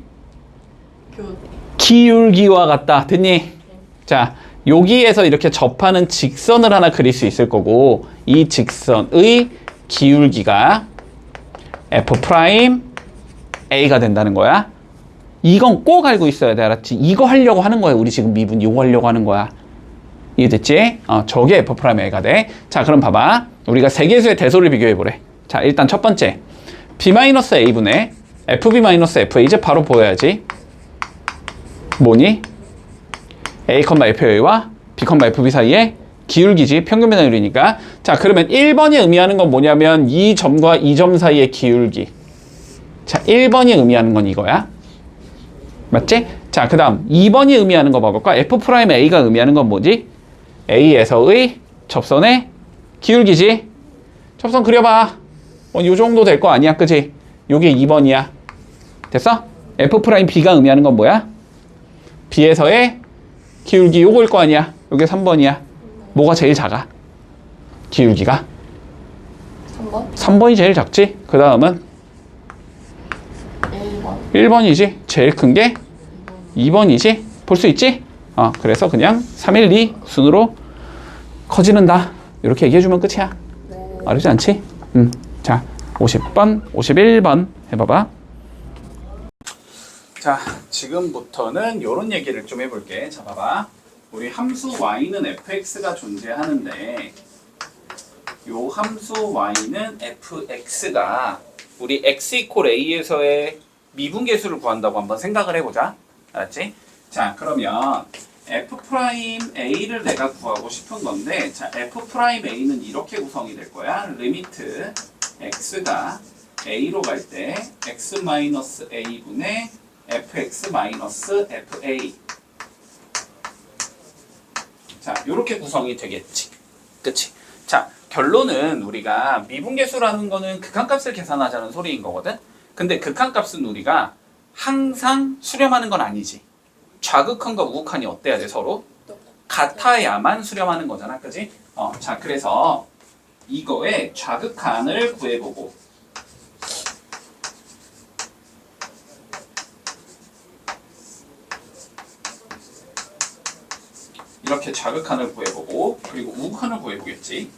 교. 기울기와 같다. 됐니? 자, 여기에서 이렇게 접하는 직선을 하나 그릴 수 있을 거고, 이 직선의 기울기가 f'a가 된다는 거야. 이건 꼭 알고 있어야 돼. 알았지? 이거 하려고 하는 거야. 우리 지금 미분 이거 하려고 하는 거야. 이해됐지? 저게 f'a가 돼. 자, 그럼 봐봐. 우리가 세 개수의 대소를 비교해 보래. 자, 일단 첫 번째. b-a분의 fb-fa 이제 바로 보여야지. 뭐니? a, fa와 b, fb 사이에 기울기지. 평균 변화율이니까. 자, 그러면 1번이 의미하는 건 뭐냐면 이 점과 이 점 사이의 기울기. 자, 1번이 의미하는 건 이거야. 맞지? 자, 그 다음 2번이 의미하는 거 봐볼까? f'a가 의미하는 건 뭐지? a에서의 접선의 기울기지. 접선 그려봐. 요 정도 될 거 아니야, 그지? 요게 2번이야. 됐어? f'b가 의미하는 건 뭐야? b에서의 기울기 요거일 거 아니야. 요게 3번이야. 뭐가 제일 작아? 기울기가? 3번? 3번이 제일 작지? 그 다음은 1번. 1번이지. 제일 큰 게 2번이지. 볼 수 있지? 그래서 그냥 3, 1, 2 순으로 커지는다. 이렇게 얘기해주면 끝이야. 네. 어렵지 않지? 자, 50번, 51번 해봐봐. 자, 지금부터는 이런 얘기를 좀 해볼게. 자, 봐봐. 우리 함수 y는 fx가 존재하는데 요 함수 y는 fx가 우리 x 이퀄 a에서의 미분계수를 구한다고 한번 생각을 해보자. 알았지? 자, 그러면 f'a를 내가 구하고 싶은 건데, 자, f'a는 이렇게 구성이 될 거야. 리미트 x가 a로 갈 때 x-a분의 fx-fa. 자, 요렇게 구성이 되겠지. 그치? 자, 결론은 우리가 미분계수라는 거는 극한값을 계산하자는 소리인 거거든? 근데 극한값은 우리가 항상 수렴하는 건 아니지. 좌극한과 우극한이 어때야 돼, 서로? 같아야만 수렴하는 거잖아, 그지? 자, 그래서 이거의 좌극한을 구해보고 이렇게 좌극한을 구해보고 그리고 우극한을 구해보겠지.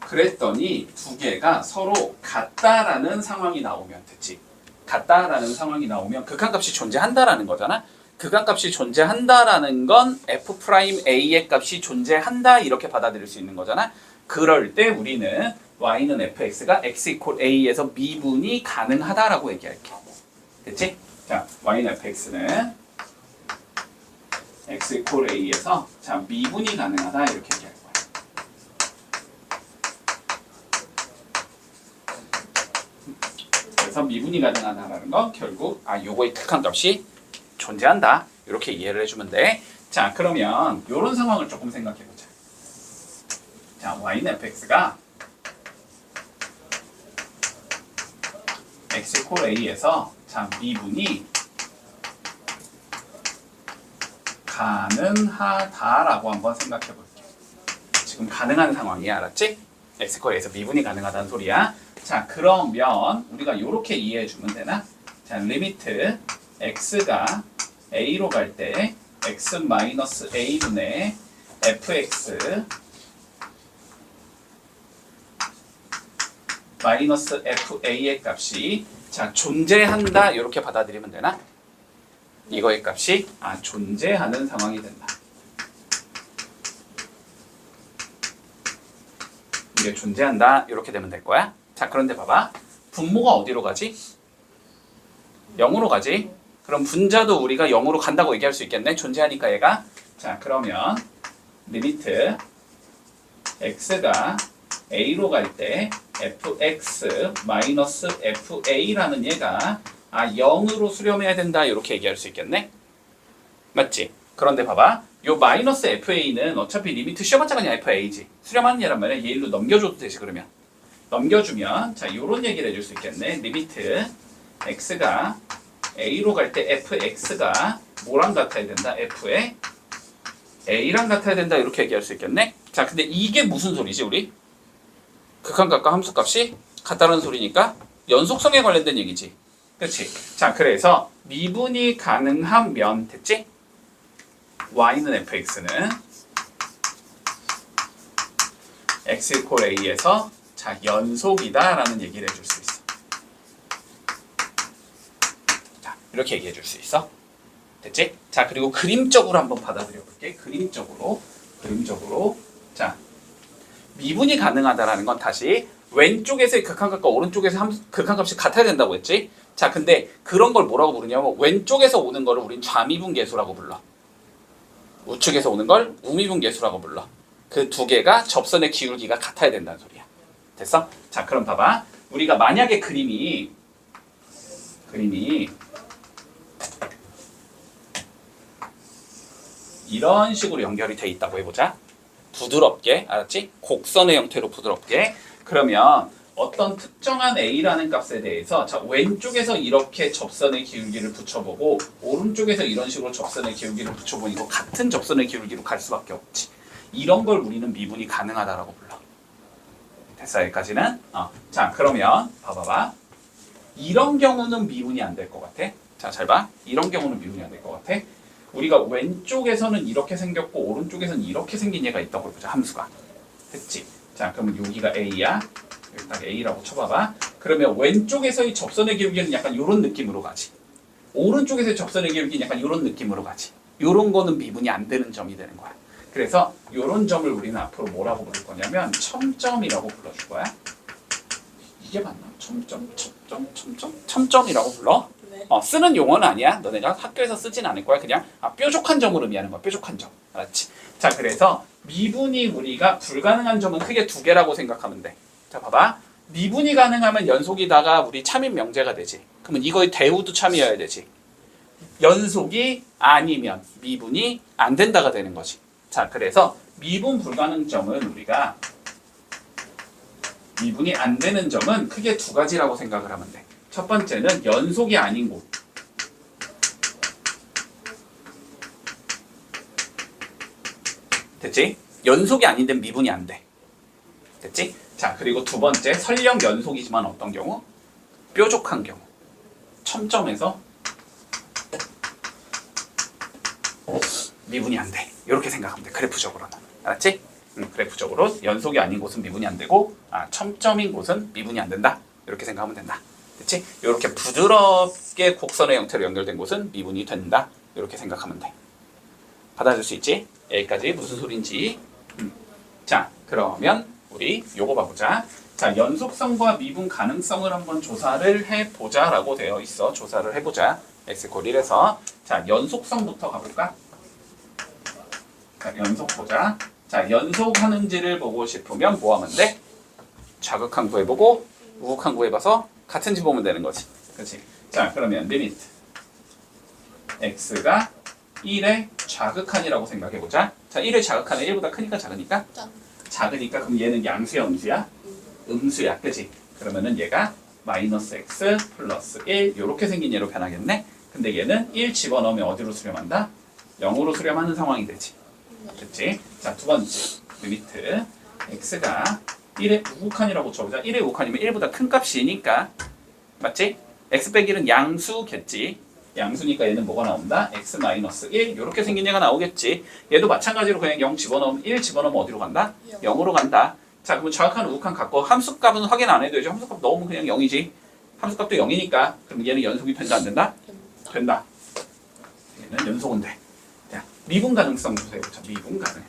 그랬더니 두 개가 서로 같다라는 상황이 나오면 됐지. 같다라는 상황이 나오면 극한값이 존재한다라는 거잖아. 극한값이 존재한다라는 건 f'a의 값이 존재한다 이렇게 받아들일 수 있는 거잖아. 그럴 때 우리는 y는 fx가 x 이퀄 a에서 미분이 가능하다라고 얘기할게. 됐지? 자, y는 fx는 x 이퀄 a에서 자 미분이 가능하다 이렇게 얘기할 거야. 그래서 미분이 가능하다라는 건 결국 요거의 극한값이 존재한다 이렇게 이해를 해주면 돼. 자, 그러면 이런 상황을 조금 생각해보자. 자, y는 fx가 x 이퀄 a에서 자 미분이 가능하다라고 한번 생각해볼게. 지금 가능한 상황이야, 알았지? x 이퀄 a에서 미분이 가능하다는 소리야. 자, 그러면 우리가 이렇게 이해해주면 되나? 자, 리미트 x가 a로 갈 때 x-a분의 fx 마이너스 fa의 값이 자 존재한다 이렇게 받아들이면 되나? 이거의 값이 존재하는 상황이 된다. 이게 존재한다 이렇게 되면 될 거야. 자, 그런데 봐봐. 분모가 어디로 가지? 0으로 가지. 그럼 분자도 우리가 0으로 간다고 얘기할 수 있겠네. 존재하니까 얘가. 자, 그러면 리미트 x가 a로 갈 때 fx 마이너스 fa라는 얘가 0으로 수렴해야 된다 이렇게 얘기할 수 있겠네. 맞지? 그런데 봐봐. 요 마이너스 fa는 어차피 리미트 쉬어봤자 그냥 fa지. 수렴하는 얘란 말이야. 얘 일로 넘겨줘도 되지 그러면. 넘겨주면 자 요런 얘기를 해줄 수 있겠네. 리미트 x가 a로 갈 때 fx가 뭐랑 같아야 된다? f의 a랑 같아야 된다 이렇게 얘기할 수 있겠네. 자 근데 이게 무슨 소리지 우리? 극한값과 함수값이 같다는 소리니까 연속성에 관련된 얘기지. 그렇지? 자 그래서 미분이 가능하면 됐지? y는 fx는 x 이퀄 a에서 자 연속이다 라는 얘기를 해줄 수 있어. 자 이렇게 얘기해 줄 수 있어. 됐지? 자 그리고 그림적으로 한번 받아들여 볼게. 그림적으로 자 미분이 가능하다라는 건 다시 왼쪽에서의 극한값과 오른쪽에서 극한값이 같아야 된다고 했지? 자 근데 그런 걸 뭐라고 부르냐면 왼쪽에서 오는 거를 우린 좌미분 계수라고 불러. 우측에서 오는 걸 우미분 계수라고 불러. 그 두 개가 접선의 기울기가 같아야 된다는 소리야. 됐어? 자 그럼 봐봐. 우리가 만약에 그림이 이런 식으로 연결이 돼 있다고 해보자. 부드럽게, 알았지? 곡선의 형태로 부드럽게. 그러면 어떤 특정한 a라는 값에 대해서 자 왼쪽에서 이렇게 접선의 기울기를 붙여보고 오른쪽에서 이런 식으로 접선의 기울기를 붙여보니 이거 같은 접선의 기울기로 갈 수밖에 없지. 이런 걸 우리는 미분이 가능하다라고 불러. 됐어 여기까지는? 자 그러면 봐봐봐. 이런 경우는 미분이 안 될 것 같아. 자 잘 봐. 이런 경우는 미분이 안 될 것 같아. 우리가 왼쪽에서는 이렇게 생겼고 오른쪽에서는 이렇게 생긴 얘가 있다고 해보자. 함수가. 됐지? 자 그러면 여기가 a야. 여기 딱 a라고 쳐봐봐. 그러면 왼쪽에서의 접선의 기울기는 약간 이런 느낌으로 가지. 오른쪽에서의 접선의 기울기는 약간 이런 느낌으로 가지. 이런 거는 미분이 안 되는 점이 되는 거야. 그래서 이런 점을 우리는 앞으로 뭐라고 부를 거냐면 첨점이라고 불러줄 거야. 이게 맞나? 첨점이라고 불러? 네. 쓰는 용어는 아니야. 너네가 학교에서 쓰진 않을 거야. 그냥 뾰족한 점을 의미하는 거야. 뾰족한 점. 알았지? 자, 그래서 미분이 우리가 불가능한 점은 크게 두 개라고 생각하면 돼. 자, 봐봐. 미분이 가능하면 연속이다가 우리 참인 명제가 되지. 그러면 이거의 대우도 참이어야 되지. 연속이 아니면 미분이 안 된다가 되는 거지. 자, 그래서 미분 불가능점은 우리가 미분이 안 되는 점은 크게 두 가지라고 생각을 하면 돼. 첫 번째는 연속이 아닌 곳. 됐지? 연속이 아닌 데는 미분이 안 돼. 됐지? 자, 그리고 두 번째, 설령 연속이지만 어떤 경우? 뾰족한 경우. 첨점에서 미분이 안 돼. 이렇게 생각하면 돼. 그래프적으로는. 알았지? 그래프적으로 연속이 아닌 곳은 미분이 안 되고 첨점인 곳은 미분이 안 된다. 이렇게 생각하면 된다. 됐지? 이렇게 부드럽게 곡선의 형태로 연결된 곳은 미분이 된다. 이렇게 생각하면 돼. 받아줄 수 있지? 여기까지 무슨 소린지. 자, 그러면 우리 요거 봐보자. 자, 연속성과 미분 가능성을 한번 조사를 해보자라고 되어 있어. 조사를 해보자. x = 1에서 자, 연속성부터 가볼까? 자, 연속 보자. 자, 연속하는지를 보고 싶으면 뭐 하면 돼? 좌극한 구해보고 우극한 구해봐서 같은지 보면 되는 거지. 그렇지? 자, 그러면 리미트 x가 1의 좌극한이라고 생각해보자. 자, 1의 좌극한은 1보다 크니까 작으니까? 작으니까 그럼 얘는 양수야 음수야? 음수야. 그치? 그러면은 얘가 마이너스 x 플러스 1 이렇게 생긴 얘로 변하겠네? 근데 얘는 1 집어넣으면 어디로 수렴한다? 0으로 수렴하는 상황이 되지. 그치? 자, 두 번째 리미트 x가 1의 우극한이라고 쳐보자. 1의 우극한이면 1보다 큰 값이니까 맞지? x 빼기 1은 양수겠지. 양수니까 얘는 뭐가 나온다? x 마이너스 1 이렇게 생긴 얘가 나오겠지. 얘도 마찬가지로 그냥 0 집어넣으면 1 집어넣으면 어디로 간다? 0으로 간다. 자, 그러면 좌극한 우극한 같고 함수값은 확인 안 해도 되죠. 함수값 넣으면 그냥 0이지. 함수값도 0이니까 그럼 얘는 연속이 된다 안 된다? 된다. 얘는 연속은 돼. 자, 미분 가능성 조사해보자. 미분 가능.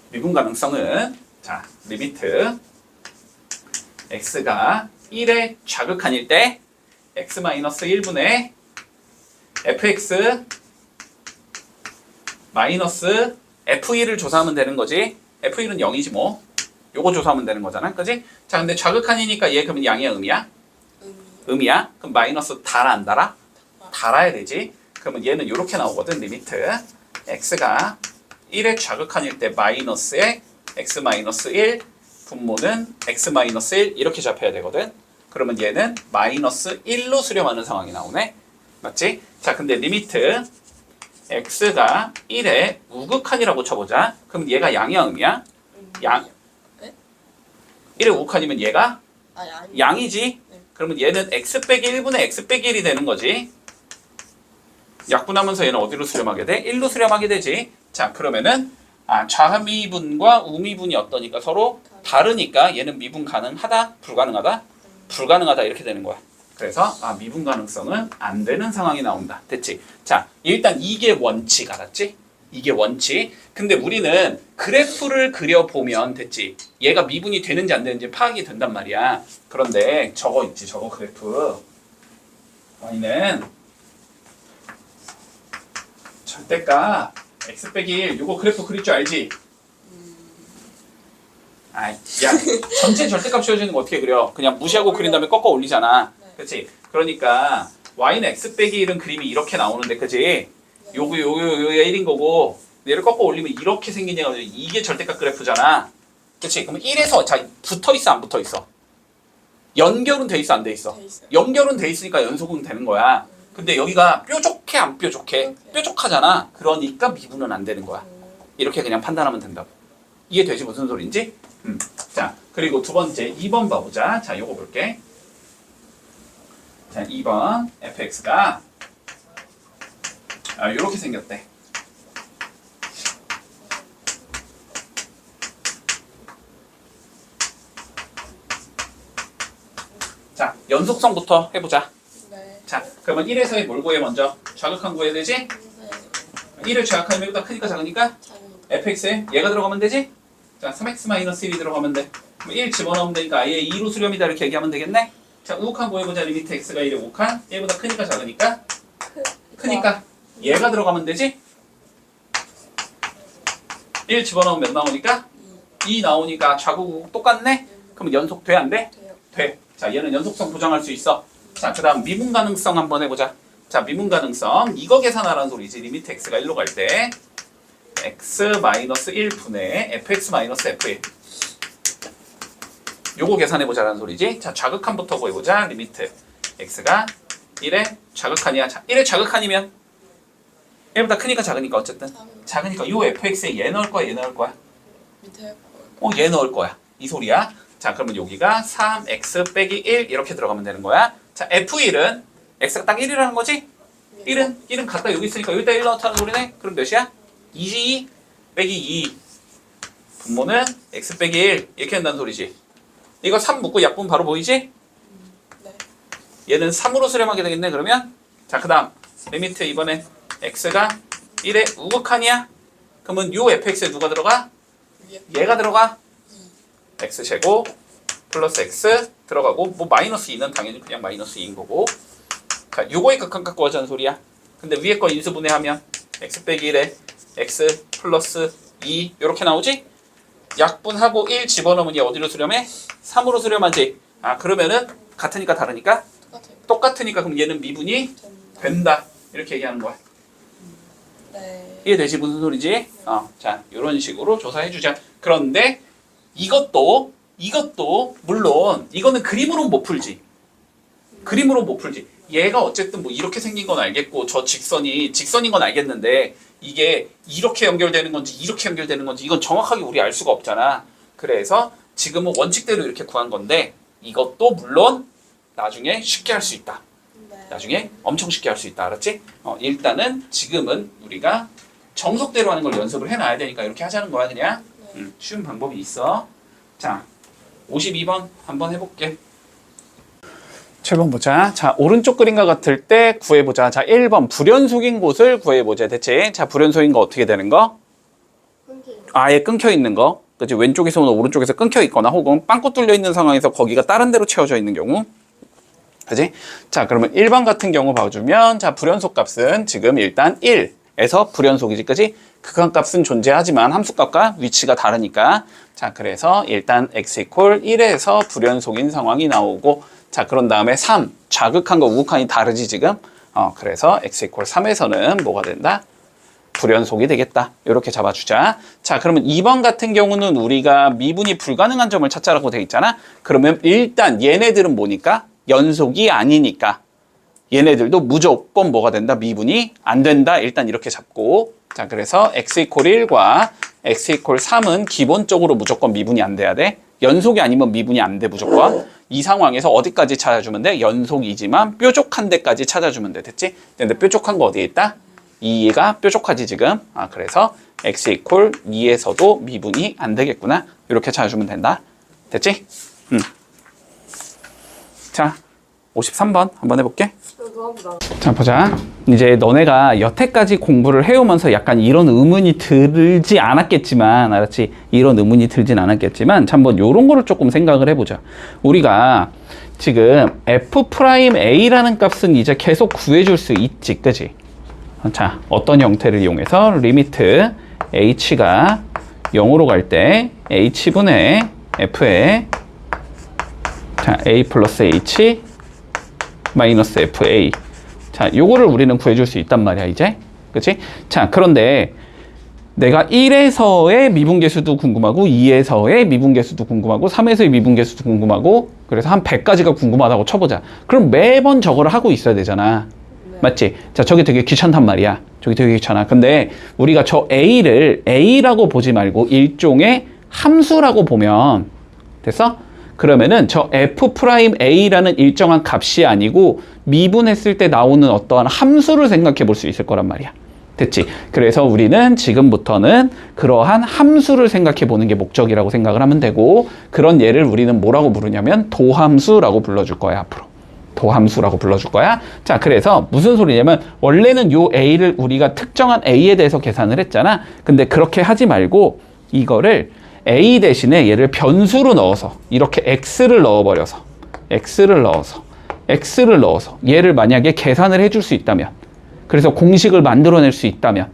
미분 가능성은 자, 리미트 x가 1의 좌극한일 때 x-1분의 fx 마이너스 f1을 조사하면 되는 거지. F1은 0이지 뭐. 요거 조사하면 되는 거잖아. 그지? 자, 근데 좌극한이니까 얘 그러면 양이야, 음이야? 음이야? 그럼 마이너스 달아, 안 달아? 달아야 되지. 그러면 얘는 이렇게 나오거든. 리미트 x가 1의 좌극한일 때 마이너스에 x-1 분모는 x-1 이렇게 잡혀야 되거든. 그러면 얘는 마이너스 1로 수렴하는 상황이 나오네. 맞지? 자, 근데 리미트 x가 1의 우극한이라고 쳐보자. 그럼 얘가 양이야, 음이야? 양. 네? 1의 우극한이면 얘가 아니. 양이지. 네. 그러면 얘는 x 빼기 1분의 x 빼기 1이 되는 거지. 약분하면서 얘는 어디로 수렴하게 돼? 1로 수렴하게 되지. 자, 그러면은 좌미분과 우미분이 어떠니까 서로 다르니까 얘는 미분 가능하다? 불가능하다? 불가능하다 이렇게 되는 거야. 그래서 미분 가능성은 안 되는 상황이 나온다. 됐지? 자, 일단 이게 원칙 알았지? 이게 원칙. 근데 우리는 그래프를 그려보면 됐지? 얘가 미분이 되는지 안 되는지 파악이 된단 말이야. 그런데 저거 있지, 저거 그래프. y는 절대값 x 빼기 1 요거 그래프 그릴 줄 알지? 야 전체 절대값 씌워지는 거 어떻게 그려? 그냥 무시하고 그린 다음에 꺾어 올리잖아. 그렇지? 그러니까 y는 x 빼기 1은 그림이 이렇게 나오는데 그치? 요거 1인 거고 얘를 꺾어 올리면 이렇게 생기냐 가지고 이게 절대값 그래프잖아. 그치? 그러면 1에서 자 붙어 있어 안 붙어 있어? 연결은 돼 있어 안 돼 있어? 돼 있어요. 연결은 돼 있으니까 연속은 되는 거야. 근데 여기가 뾰족해 안 뾰족해? 뾰족하잖아. 그러니까 미분은 안 되는 거야. 이렇게 그냥 판단하면 된다고. 이해되지 무슨 소린지? 자, 그리고 두 번째 2번 봐보자. 자, 요거 볼게. 자, 2번 fx가 요렇게 생겼대. 자, 연속성부터 해보자. 네. 자, 그러면 1에서의 뭘 구해 먼저? 좌극한 구해야 되지? 네. 1을 좌극하면 얘보다 크니까 작으니까 fx에 얘가 들어가면 되지? 자, 3x-1이 들어가면 돼. 그럼 1 집어넣으면 되니까 아예 2로 수렴이다 이렇게 얘기하면 되겠네? 자, 우극한 구해보자. 리미트 x가 1의 우극한 얘보다 크니까 작으니까? 크니까 얘가 들어가면 되지? 1 집어넣으면 몇 나오니까? 2 나오니까 좌우극 똑같네? 그럼 연속 돼? 안 돼? 돼요. 돼. 자, 얘는 연속성 보장할 수 있어. 자, 그 다음 미분 가능성 한번 해보자. 자, 미분 가능성 이거 계산하라는 소리지. 리미트 x가 1로 갈 때 x-1분의 fx-f1 요거 계산해보자라는 소리지. 자, 좌극한부터 구해보자. 리미트 x가 1의 좌극한이야. 자, 1의 좌극한이면 1보다 크니까 작으니까 어쨌든 작으니까 요 fx에 얘 넣을 거야 얘 넣을 거야? 밑에 얘 넣을 거야. 이 소리야. 자, 그러면 여기가 3x 빼기 1 이렇게 들어가면 되는 거야. 자, f1은 x가 딱 1이라는 거지? 1은 갖다 여기 있으니까 여기다 1 넣었다는 소리네? 그럼 몇이야? 2 빼기 2 분모는 x 빼기 1 이렇게 한다는 소리지. 이거 3 묶고 약분 바로 보이지? 네. 얘는 3으로 수렴하게 되겠네 그러면? 자, 그 다음 리미트 이번에 x가 1의 우극한이야? 그러면 요 fx에 누가 들어가? 위에 얘가 들어가? x제곱 플러스 x 들어가고 뭐 마이너스 2는 당연히 그냥 마이너스 2인 거고. 자, 요거의 극한값 구하자는 소리야. 근데 위에 거 인수분해하면 x 빼기 1에 x 플러스 2 이렇게 나오지? 약분하고 1 집어넣으면 얘 어디로 수렴해? 3으로 수렴하지. 그러면은 같으니까 다르니까? 똑같아요. 똑같으니까 그럼 얘는 미분이 된다. 이렇게 얘기하는 거야. 네. 이해되지? 무슨 소리지? 자, 이런 식으로 조사해주자. 그런데 이것도 물론 이거는 그림으로 못 풀지. 그림으로 못 풀지. 얘가 어쨌든 뭐 이렇게 생긴 건 알겠고 저 직선인 건 알겠는데 이게 이렇게 연결되는 건지 이렇게 연결되는 건지 이건 정확하게 우리 알 수가 없잖아. 그래서 지금은 원칙대로 이렇게 구한 건데 이것도 물론 나중에 쉽게 할 수 있다. 네. 나중에 엄청 쉽게 할 수 있다. 알았지? 일단은 지금은 우리가 정석대로 하는 걸 연습을 해놔야 되니까 이렇게 하자는 거야 그냥. 쉬운 방법이 있어. 자, 52번 한번 해볼게. 7번 보자. 자, 오른쪽 그림과 같을 때 구해보자. 자, 1번 불연속인 곳을 구해보자. 대체 자, 불연속인 거 어떻게 되는 거? 아예 끊겨 있는 거. 그치? 왼쪽에서 오는 오른쪽에서 끊겨 있거나 혹은 빵꾸 뚫려 있는 상황에서 거기가 다른 데로 채워져 있는 경우. 그치? 자, 그러면 1번 같은 경우 봐주면 자, 불연속 값은 지금 일단 1 0에서 불연속이지, 그지? 극한값은 존재하지만 함수값과 위치가 다르니까. 자, 그래서 일단 x 이퀄 1에서 불연속인 상황이 나오고, 자, 그런 다음에 3, 좌극한과 우극한이 다르지, 지금? 그래서 x 이퀄 3에서는 뭐가 된다? 불연속이 되겠다. 이렇게 잡아주자. 자, 그러면 2번 같은 경우는 우리가 미분이 불가능한 점을 찾자라고 돼 있잖아. 그러면 일단 얘네들은 뭐니까? 연속이 아니니까. 얘네들도 무조건 뭐가 된다? 미분이 안 된다. 일단 이렇게 잡고. 자, 그래서 x 이퀄 1과 x 이퀄 3은 기본적으로 무조건 미분이 안 돼야 돼. 연속이 아니면 미분이 안 돼, 무조건. 이 상황에서 어디까지 찾아주면 돼? 연속이지만 뾰족한 데까지 찾아주면 돼. 됐지? 근데 뾰족한 거 어디에 있다? 2가 뾰족하지, 지금. 그래서 x 이퀄 2에서도 미분이 안 되겠구나. 이렇게 찾아주면 된다. 됐지? 자, 53번 한번 해볼게. 자, 보자. 이제 너네가 여태까지 공부를 해오면서 약간 이런 의문이 들지 않았겠지만, 알았지? 이런 의문이 들진 않았겠지만, 자, 한번 요런 거를 조금 생각을 해보자. 우리가 지금 f'A라는 값은 이제 계속 구해줄 수 있지, 그지? 자, 어떤 형태를 이용해서 리미트 h가 0으로 갈 때 h분의 f에 자, a 플러스 h 마이너스 fa. 자, 요거를 우리는 구해줄 수 있단 말이야, 이제. 그치? 자, 그런데 내가 1에서의 미분계수도 궁금하고 2에서의 미분계수도 궁금하고 3에서의 미분계수도 궁금하고 그래서 한 100가지가 궁금하다고 쳐보자. 그럼 매번 저거를 하고 있어야 되잖아. 맞지? 자, 저게 되게 귀찮단 말이야. 저게 되게 귀찮아. 근데 우리가 저 A를 A라고 보지 말고 일종의 함수라고 보면 됐어? 그러면은 저 f'A라는 일정한 값이 아니고 미분했을 때 나오는 어떠한 함수를 생각해 볼 수 있을 거란 말이야. 됐지? 그래서 우리는 지금부터는 그러한 함수를 생각해 보는 게 목적이라고 생각을 하면 되고 그런 예를 우리는 뭐라고 부르냐면 도함수라고 불러줄 거야, 앞으로. 도함수라고 불러줄 거야. 자, 그래서 무슨 소리냐면 원래는 요 A를 우리가 특정한 A에 대해서 계산을 했잖아. 근데 그렇게 하지 말고 이거를 A 대신에 얘를 변수로 넣어서 이렇게 X를 넣어버려서 X를 넣어서 얘를 만약에 계산을 해줄 수 있다면 그래서 공식을 만들어낼 수 있다면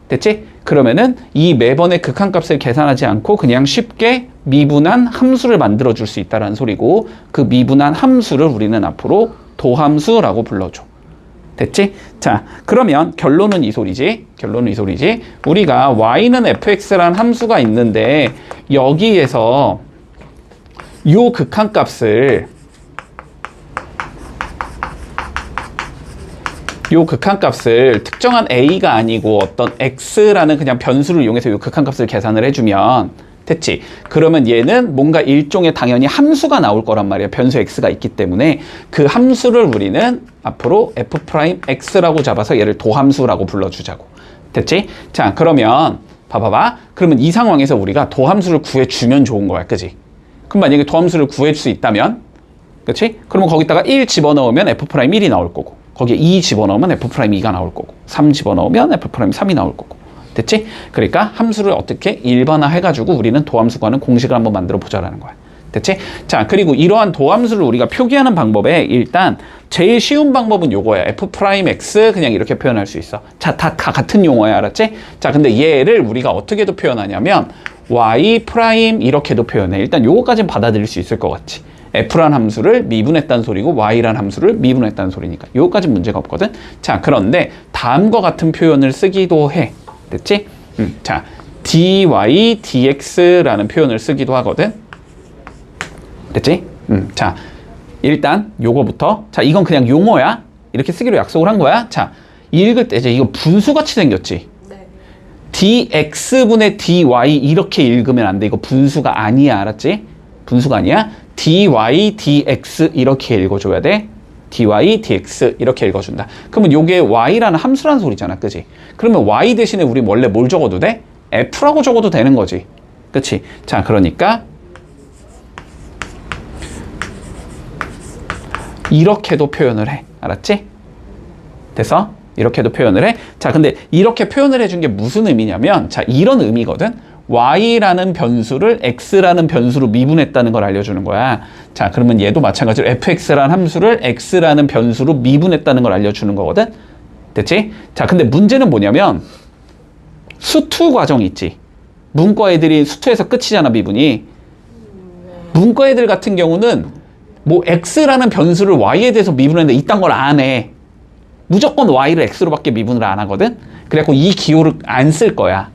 됐지? 그러면은 이 매번의 극한값을 계산하지 않고 그냥 쉽게 미분한 함수를 만들어줄 수 있다는 소리고 그 미분한 함수를 우리는 앞으로 도함수라고 불러줘. 됐지? 자, 그러면 결론은 이 소리지. 우리가 y는 fx라는 함수가 있는데 여기에서 요 극한값을 특정한 a가 아니고 어떤 x라는 그냥 변수를 이용해서 요 극한값을 계산을 해주면 됐지? 그러면 얘는 뭔가 일종의 당연히 함수가 나올 거란 말이야. 변수 x가 있기 때문에 그 함수를 우리는 앞으로 f'x라고 잡아서 얘를 도함수라고 불러주자고. 됐지? 자, 그러면 봐봐봐. 그러면 이 상황에서 우리가 도함수를 구해주면 좋은 거야. 그지? 그럼 만약에 도함수를 구할 수 있다면 그치? 그러면 거기다가 1 집어넣으면 f'1이 나올 거고 거기에 2 집어넣으면 f'2가 나올 거고 3 집어넣으면 f'3이 나올 거고 됐지? 그러니까 함수를 어떻게 일반화 해가지고 우리는 도함수 구하는 공식을 한번 만들어 보자라는 거야. 됐지? 자, 그리고 이러한 도함수를 우리가 표기하는 방법에 일단 제일 쉬운 방법은 요거야. f'x 그냥 이렇게 표현할 수 있어. 자, 다 같은 용어야, 알았지? 자, 근데 얘를 우리가 어떻게도 표현하냐면 y' 이렇게도 표현해. 일단 요거까지는 받아들일 수 있을 것 같지? f란 함수를 미분했다는 소리고 y란 함수를 미분했다는 소리니까 요거까지는 문제가 없거든. 자, 그런데 다음과 같은 표현을 쓰기도 해. 됐지? 자, dy dx라는 표현을 쓰기도 하거든. 됐지? 자, 일단 요거부터. 자, 이건 그냥 용어야. 이렇게 쓰기로 약속을 한 거야. 자, 읽을 때 이제 이거 분수같이 생겼지? 네. dx분의 dy 이렇게 읽으면 안 돼. 이거 분수가 아니야. 알았지? 분수가 아니야. dy dx 이렇게 읽어줘야 돼. dy dx 이렇게 읽어준다. 그러면 요게 y라는 함수라는 소리잖아. 그지? 그러면 y 대신에 우리 원래 뭘 적어도 돼? f라고 적어도 되는 거지. 그치? 자, 그러니까 이렇게도 표현을 해. 알았지? 됐어? 이렇게도 표현을 해. 자, 근데 이렇게 표현을 해준 게 무슨 의미냐면 자, 이런 의미거든. y라는 변수를 x라는 변수로 미분했다는 걸 알려주는 거야. 자, 그러면 얘도 마찬가지로 fx라는 함수를 x라는 변수로 미분했다는 걸 알려주는 거거든. 됐지? 자, 근데 문제는 뭐냐면 수투 과정 있지. 문과 애들이 수투에서 끝이잖아, 미분이. 문과 애들 같은 경우는 뭐 x라는 변수를 y에 대해서 미분했는데 이딴 걸 안 해. 무조건 y를 x로밖에 미분을 안 하거든. 그래갖고 이 기호를 안 쓸 거야.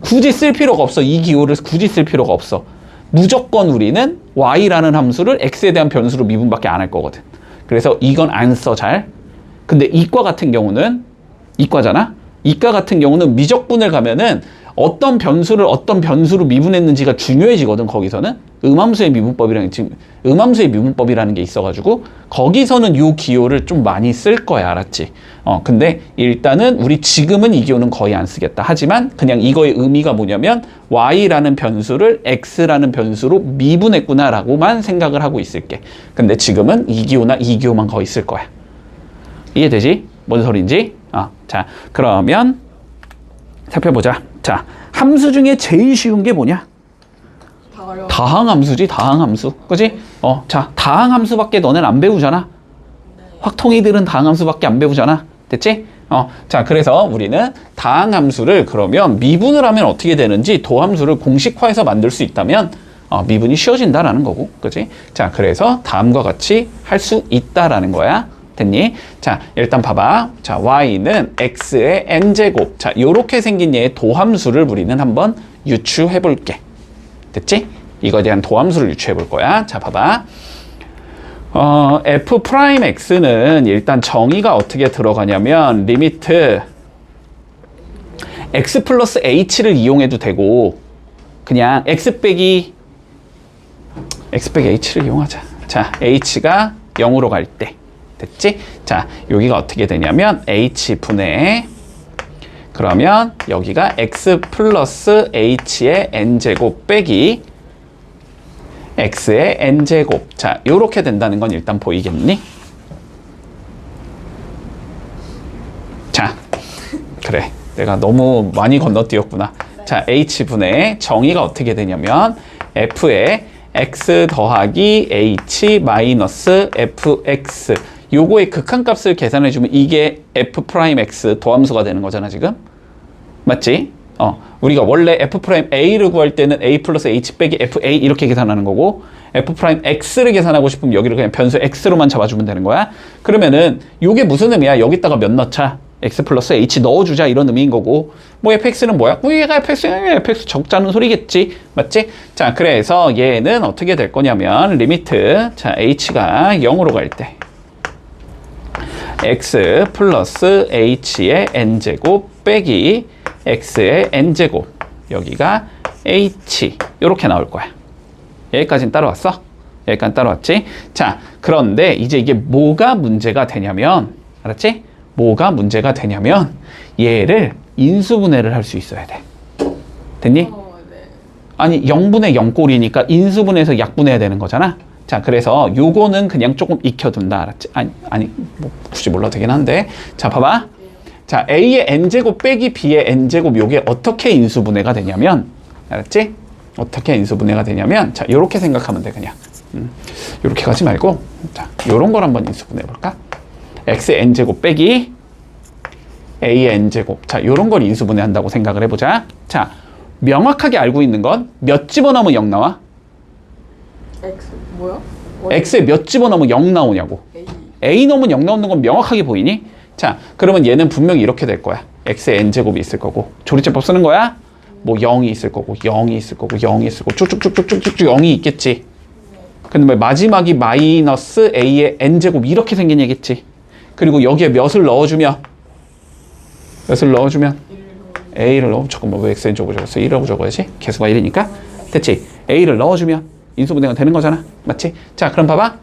굳이 쓸 필요가 없어. 이 기호를 굳이 쓸 필요가 없어. 무조건 우리는 y라는 함수를 x에 대한 변수로 미분밖에 안 할 거거든. 그래서 이건 안 써, 잘. 근데 이과 같은 경우는 이과잖아. 이과 같은 경우는 미적분을 가면은 어떤 변수로 미분했는지가 중요해지거든. 거기서는 음함수의 미분법이라는 게 있어가지고 거기서는 요 기호를 좀 많이 쓸 거야, 알았지? 근데 일단은 우리 지금은 이 기호는 거의 안 쓰겠다. 하지만 그냥 이거의 의미가 뭐냐면 y라는 변수를 x라는 변수로 미분했구나라고만 생각을 하고 있을게. 근데 지금은 이 기호나 이 기호만 거의 쓸 거야. 이해되지? 뭔 소린지? 자, 그러면 살펴보자. 자, 함수 중에 제일 쉬운 게 뭐냐? 다항함수지, 다항함수. 그지? 자, 다항함수밖에 너넨 안 배우잖아. 확통이들은 다항함수밖에 안 배우잖아. 됐지? 자, 그래서 우리는 다항함수를 그러면 미분을 하면 어떻게 되는지 도함수를 공식화해서 만들 수 있다면 미분이 쉬워진다라는 거고. 그지? 자, 그래서 다음과 같이 할 수 있다라는 거야. 됐니? 자, 일단 봐봐. 자, y는 x의 n제곱. 자, 요렇게 생긴 얘의 도함수를 우리는 한번 유추해 볼게. 됐지? 이거에 대한 도함수를 유추해 볼 거야. 자, 봐봐. f'x는 일단 정의가 어떻게 들어가냐면 리미트 x 플러스 h를 이용해도 되고 그냥 x 빼기 h를 이용하자. 자, h가 0으로 갈 때. 됐지? 자, 여기가 어떻게 되냐면 h분의 그러면 여기가 x 플러스 h의 n제곱 빼기 x의 n제곱. 자, 요렇게 된다는 건 일단 보이겠니? 자, 그래. 내가 너무 많이 건너뛰었구나. 자, h분의 정의가 어떻게 되냐면 f의 x 더하기 h 마이너스 fx 요거의 극한값을 계산해주면 이게 f'x 도함수가 되는 거잖아, 지금. 맞지? 우리가 원래 f'a를 구할 때는 a 플러스 h 빼기 fa 이렇게 계산하는 거고 f'x를 계산하고 싶으면 여기를 그냥 변수 x로만 잡아주면 되는 거야. 그러면은 요게 무슨 의미야? 여기다가 몇 넣자? x 플러스 h 넣어주자 이런 의미인 거고 뭐 fx는 뭐야? 얘가 fx 적자는 소리겠지. 맞지? 자, 그래서 얘는 어떻게 될 거냐면 리미트 자 h가 0으로 갈 때 x 플러스 h의 n제곱 빼기 x의 n제곱 여기가 h 요렇게 나올 거야. 여기까지는 따라왔어? 여기까지 따라왔지? 자, 그런데 이제 이게 뭐가 문제가 되냐면 알았지? 뭐가 문제가 되냐면 얘를 인수분해를 할 수 있어야 돼. 됐니? 네. 아니 0분의 0꼴이니까 인수분해해서 약분해야 되는 거잖아. 자, 그래서 요거는 그냥 조금 익혀둔다. 알았지? 아니 뭐 굳이 몰라도 되긴 한데 자, 봐봐. 자, a의 n제곱 빼기 b의 n제곱 요게 어떻게 인수분해가 되냐면 알았지? 어떻게 인수분해가 되냐면 자, 요렇게 생각하면 돼. 그냥 요렇게 가지 말고 자, 요런 걸 한번 인수분해 볼까? x의 n제곱 빼기 a의 n제곱 자, 요런 걸 인수분해 한다고 생각을 해보자. 자, 명확하게 알고 있는 건 몇 집어넣으면 0 나와? X 뭐야? x에 몇 집어넣으면 0 나오냐고. a 넣으면 0 나오는 건 명확하게 보이니? 자, 그러면 얘는 분명히 이렇게 될 거야. x의 n제곱이 있을 거고 조리제법 쓰는 거야? 뭐 0이 있을 거고 0이 있을 거고 0이 있을 거고 쭉쭉쭉쭉쭉쭉 0이 있겠지. 근데 마지막이 마이너스 a의 n제곱 이렇게 생긴 얘겠지. 그리고 여기에 몇을 넣어주면 a를 넣으면 잠깐만 왜 xn제곱 적었어? 1하고 적어야지. 개수가 1이니까 됐지. a를 넣어주면 인수분해가 되는 거잖아. 맞지? 자, 그럼 봐봐.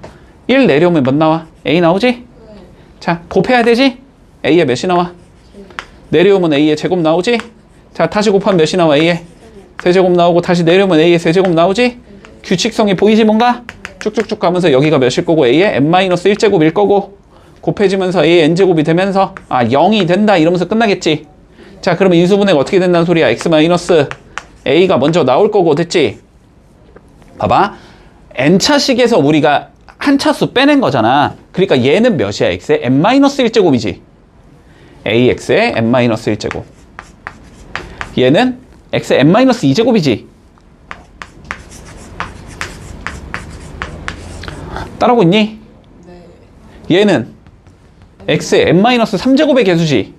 1 내려오면 몇 나와? a 나오지? 자, 곱해야 되지? a에 몇이 나와? 내려오면 a의 제곱 나오지? 자, 다시 곱하면 몇이 나와? a의 세제곱 나오고 다시 내려오면 a의 세제곱 나오지? 규칙성이 보이지 뭔가? 쭉쭉쭉 가면서 여기가 몇일 거고 a의 n-1제곱일 거고 곱해지면서 a의 n제곱이 되면서 0이 된다 이러면서 끝나겠지. 자, 그러면 인수분해가 어떻게 된다는 소리야? x-a가 먼저 나올 거고 됐지? 봐봐. n차식에서 우리가 한 차수 빼낸 거잖아. 그러니까 얘는 몇이야? x의 n-1제곱이지. ax의 n-1제곱. 얘는 x의 n-2제곱이지. 따라오고 있니? 네. 얘는 x의 n-3제곱의 개수지.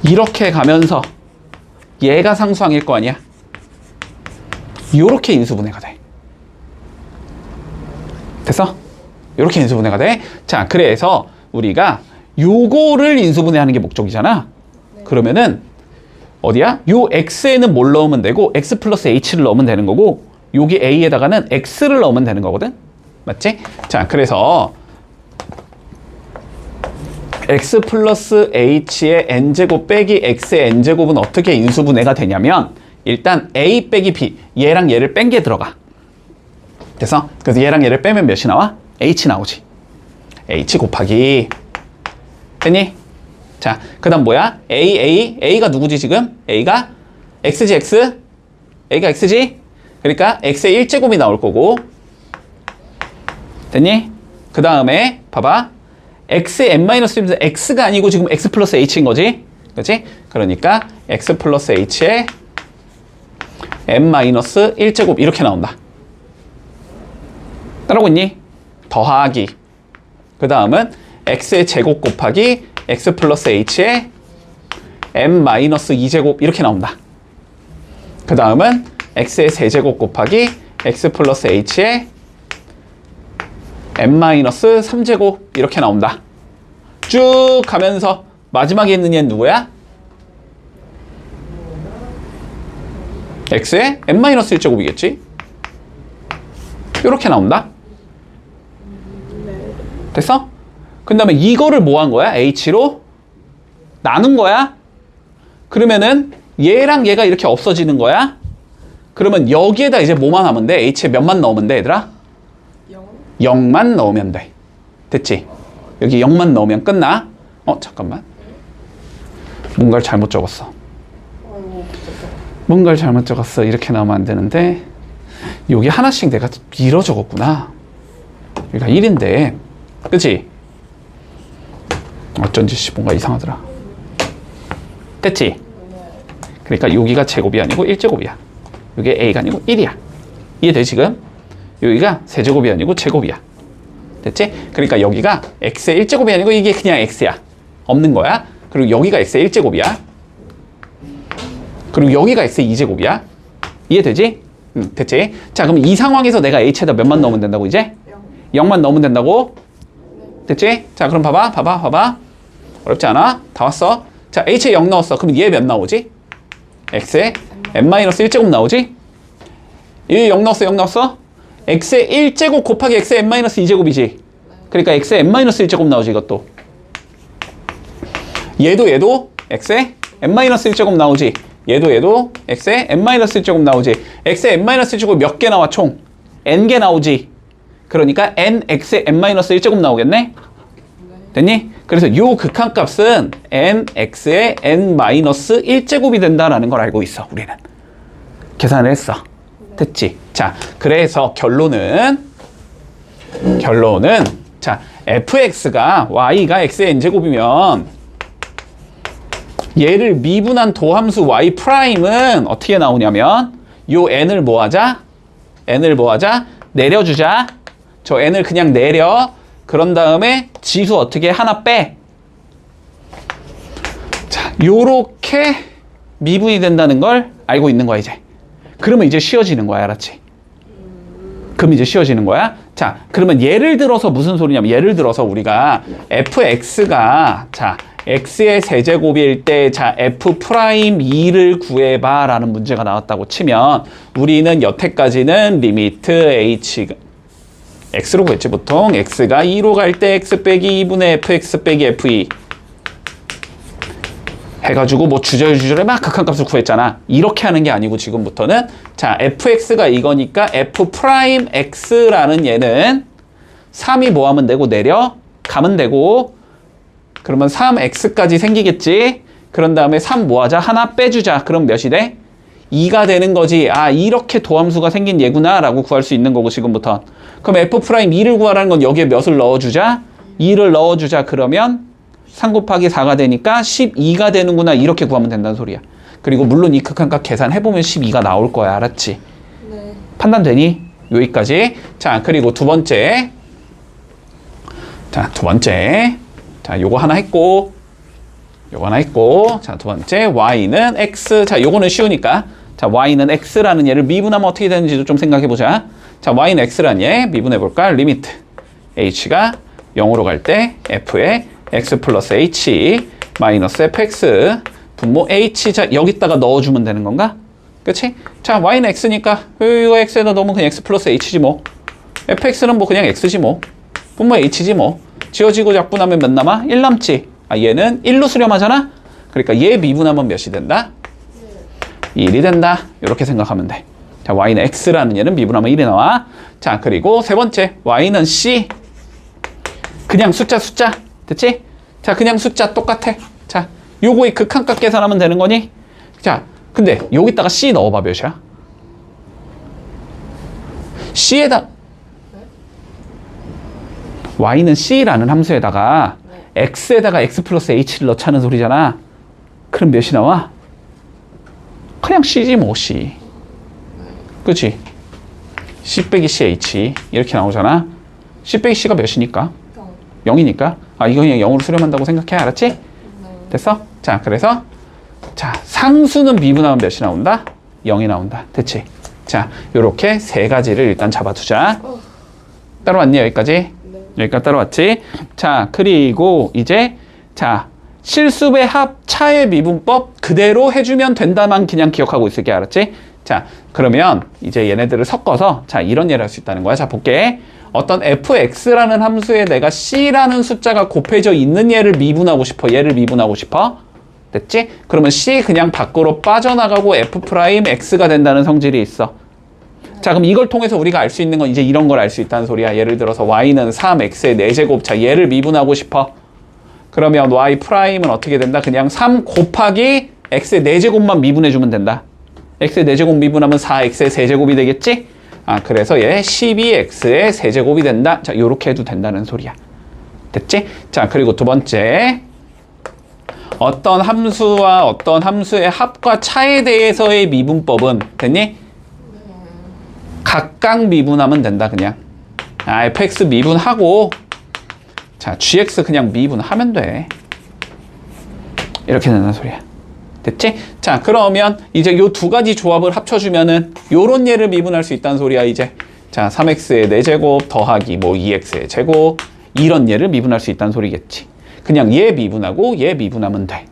이렇게 가면서 얘가 상수항일 거 아니야? 요렇게 인수분해가 돼. 됐어? 요렇게 인수분해가 돼. 자, 그래서 우리가 요거를 인수분해하는 게 목적이잖아. 네. 그러면은 어디야? 요 x에는 뭘 넣으면 되고 x 플러스 h를 넣으면 되는 거고 여기 a에다가는 x를 넣으면 되는 거거든. 맞지? 자, 그래서 x 플러스 h의 n제곱 빼기 x의 n제곱은 어떻게 인수분해가 되냐면 일단 a 빼기 b, 얘랑 얘를 뺀 게 들어가. 됐어? 그래서 얘랑 얘를 빼면 몇이 나와? h 나오지. h 곱하기 됐니? 자, 그 다음 뭐야? a가 누구지 지금? a가 x지 x? a가 x지? 그러니까 x의 1제곱이 나올 거고 됐니? 그 다음에 봐봐. x의 n-1이면서 x가 아니고 지금 x 플러스 h인 거지? 그렇지? 그러니까 x 플러스 h의 n-1제곱 이렇게 나온다. 따라오고 있니? 더하기. 그 다음은 x의 제곱 곱하기 x 플러스 h의 n-2제곱 이렇게 나온다. 그 다음은 x의 세제곱 곱하기 x 플러스 h의 n-3제곱 이렇게 나온다. 쭉 가면서 마지막에 있는 얘는 누구야? x의 n-1제곱이겠지? 이렇게 나온다. 됐어? 그 다음에 이거를 뭐 한 거야? h로 나눈 거야? 그러면은 얘랑 얘가 이렇게 없어지는 거야? 그러면 여기에다 이제 뭐만 하면 돼? h에 몇만 넣으면 돼, 얘들아? 0. 0만 넣으면 돼. 됐지? 여기 0만 넣으면 끝나? 잠깐만. 뭔가를 잘못 적었어. 뭔가를 잘못 적었어. 이렇게 나오면 안 되는데 여기 하나씩 내가 밀어 적었구나. 여기가 1인데 그치? 어쩐지 뭔가 이상하더라. 됐지? 그러니까 여기가 제곱이 아니고 1제곱이야. 여기 a가 아니고 1이야. 이해돼 지금? 여기가 세제곱이 아니고 제곱이야. 됐지? 그러니까 여기가 x의 1제곱이 아니고 이게 그냥 x야. 없는 거야. 그리고 여기가 x의 1제곱이야. 그리고 여기가 x의 2제곱이야. 이해되지? 됐지? 자, 그럼 이 상황에서 내가 h에다 몇만 넣으면 된다고 이제? 0만 넣으면 된다고? 됐지? 자, 그럼 봐봐. 어렵지 않아? 다 왔어. 자, h에 0 넣었어. 그럼 얘 몇 나오지? x의 n-1제곱 나오지? 얘 0 넣었어? x의 1제곱 곱하기 x의 n-2제곱이지. 그러니까 x의 n-1제곱 나오지, 이것도. 얘도 x의 n-1제곱 나오지. 얘도 x의 n-1제곱 나오지. x의 n-1제곱 몇 개 나와, 총? n개 나오지. 그러니까 nx의 n-1제곱 나오겠네? 됐니? 그래서 요 극한값은 nx의 n-1제곱이 된다라는 걸 알고 있어, 우리는. 계산을 했어. 됐지? 자, 그래서 결론은 자, fx가 y가 x의 n제곱이면 얘를 미분한 도함수 y 프라임은 어떻게 나오냐면 요 n을 뭐 하자? 내려주자. 저 n을 그냥 내려. 그런 다음에 지수 어떻게 하나 빼. 자, 요렇게 미분이 된다는 걸 알고 있는 거야, 이제. 그러면 이제 쉬워지는 거야, 알았지? 그럼 이제 쉬워지는 거야. 자, 그러면 예를 들어서 무슨 소리냐면 예를 들어서 우리가 fx가 자 x의 세제곱일 때 자 f'2를 구해봐 라는 문제가 나왔다고 치면 우리는 여태까지는 리미트 h가 x로 구했지 보통. x가 2로 갈 때 x 빼기 2분의 fx 빼기 f2 해가지고 뭐 주절주절에 막 극한값을 구했잖아. 이렇게 하는 게 아니고 지금부터는 자 fx가 이거니까 f'x라는 얘는 3이 뭐 하면 되고 내려가면 되고 그러면 3x까지 생기겠지. 그런 다음에 3 뭐 하자? 하나 빼주자. 그럼 몇이 돼? 2가 되는 거지. 아 이렇게 도함수가 생긴 얘구나 라고 구할 수 있는 거고 지금부터. 그럼 F'2를 구하라는 건 여기에 몇을 넣어주자? 2를 넣어주자. 그러면 3 곱하기 4가 되니까 12가 되는구나. 이렇게 구하면 된다는 소리야. 그리고 물론 이 극한값 계산해보면 12가 나올 거야. 알았지? 네. 판단되니? 여기까지. 자, 그리고 두 번째. 자, 두 번째. 자, 요거 하나 했고, 요거 하나 했고, 자, 두 번째. y는 x. 자, 요거는 쉬우니까. 자, y는 x라는 얘를 미분하면 어떻게 되는지도 좀 생각해보자. 자, y는 x라는 얘 미분해볼까? 리미트. h가 0으로 갈 때 f에 x 플러스 h 마이너스 fx 분모 h. 자, 여기다가 넣어주면 되는 건가? 그치? 자, y는 x니까 이거 x에다 넣으면 그냥 x 플러스 h지 뭐. fx는 뭐 그냥 x지 뭐. 분모 h지 뭐. 지워지고 약분하면 몇 남아? 1 남지. 아, 얘는 1로 수렴하잖아? 그러니까 얘 미분하면 몇이 된다? 1이 된다. 이렇게 생각하면 돼. 자, y는 x라는 얘는 미분하면 1이 나와. 자, 그리고 세 번째. y는 c. 그냥 숫자. 됐지? 자, 그냥 숫자 똑같아. 자, 요거의 극한값 계산하면 되는 거니? 자, 근데 여기다가 c 넣어봐. 몇이야? c에다 y는 c라는 함수에다가 x에다가 x 플러스 h를 넣자는 소리잖아. 그럼 몇이 나와? 그냥 c지 뭐. c. 그치? c 빼기 ch 이렇게 나오잖아. c 빼기 c가 몇이니까? 0이니까. 아, 이거 그냥 0으로 수렴한다고 생각해. 알았지? 됐어? 자, 그래서 자, 상수는 미분하면 몇이 나온다? 0이 나온다. 됐지? 자, 요렇게 세 가지를 일단 잡아두자. 따라왔니? 여기까지? 여기까지 따라왔지? 자, 그리고 이제 자, 실수배 합 차의 미분법 그대로 해주면 된다만 그냥 기억하고 있을게. 알았지? 자, 그러면 이제 얘네들을 섞어서 자, 이런 예를 할 수 있다는 거야. 자, 볼게. 어떤 fx라는 함수에 내가 c라는 숫자가 곱해져 있는 얘를 미분하고 싶어. 얘를 미분하고 싶어. 됐지? 그러면 c 그냥 밖으로 빠져나가고 f'x가 된다는 성질이 있어. 자, 그럼 이걸 통해서 우리가 알 수 있는 건 이제 이런 걸 알 수 있다는 소리야. 예를 들어서 y는 3x의 4제곱. 자, 얘를 미분하고 싶어. 그러면 y'은 어떻게 된다? 그냥 3 곱하기 x의 4제곱만 미분해주면 된다. x의 4제곱 미분하면 4x의 세제곱이 되겠지? 아, 그래서 얘 12x의 세제곱이 된다. 자, 요렇게 해도 된다는 소리야. 됐지? 자, 그리고 두 번째. 어떤 함수와 어떤 함수의 합과 차에 대해서의 미분법은 됐니? 각각 미분하면 된다. 그냥 fx 미분하고 자, gx 그냥 미분하면 돼. 이렇게 된다는 소리야. 됐지? 자, 그러면 이제 요 두 가지 조합을 합쳐주면은 요런 예를 미분할 수 있다는 소리야. 이제 자, 3x의 4제곱 더하기 뭐 2x의 제곱 이런 예를 미분할 수 있다는 소리겠지. 그냥 얘 미분하고 얘 미분하면 돼.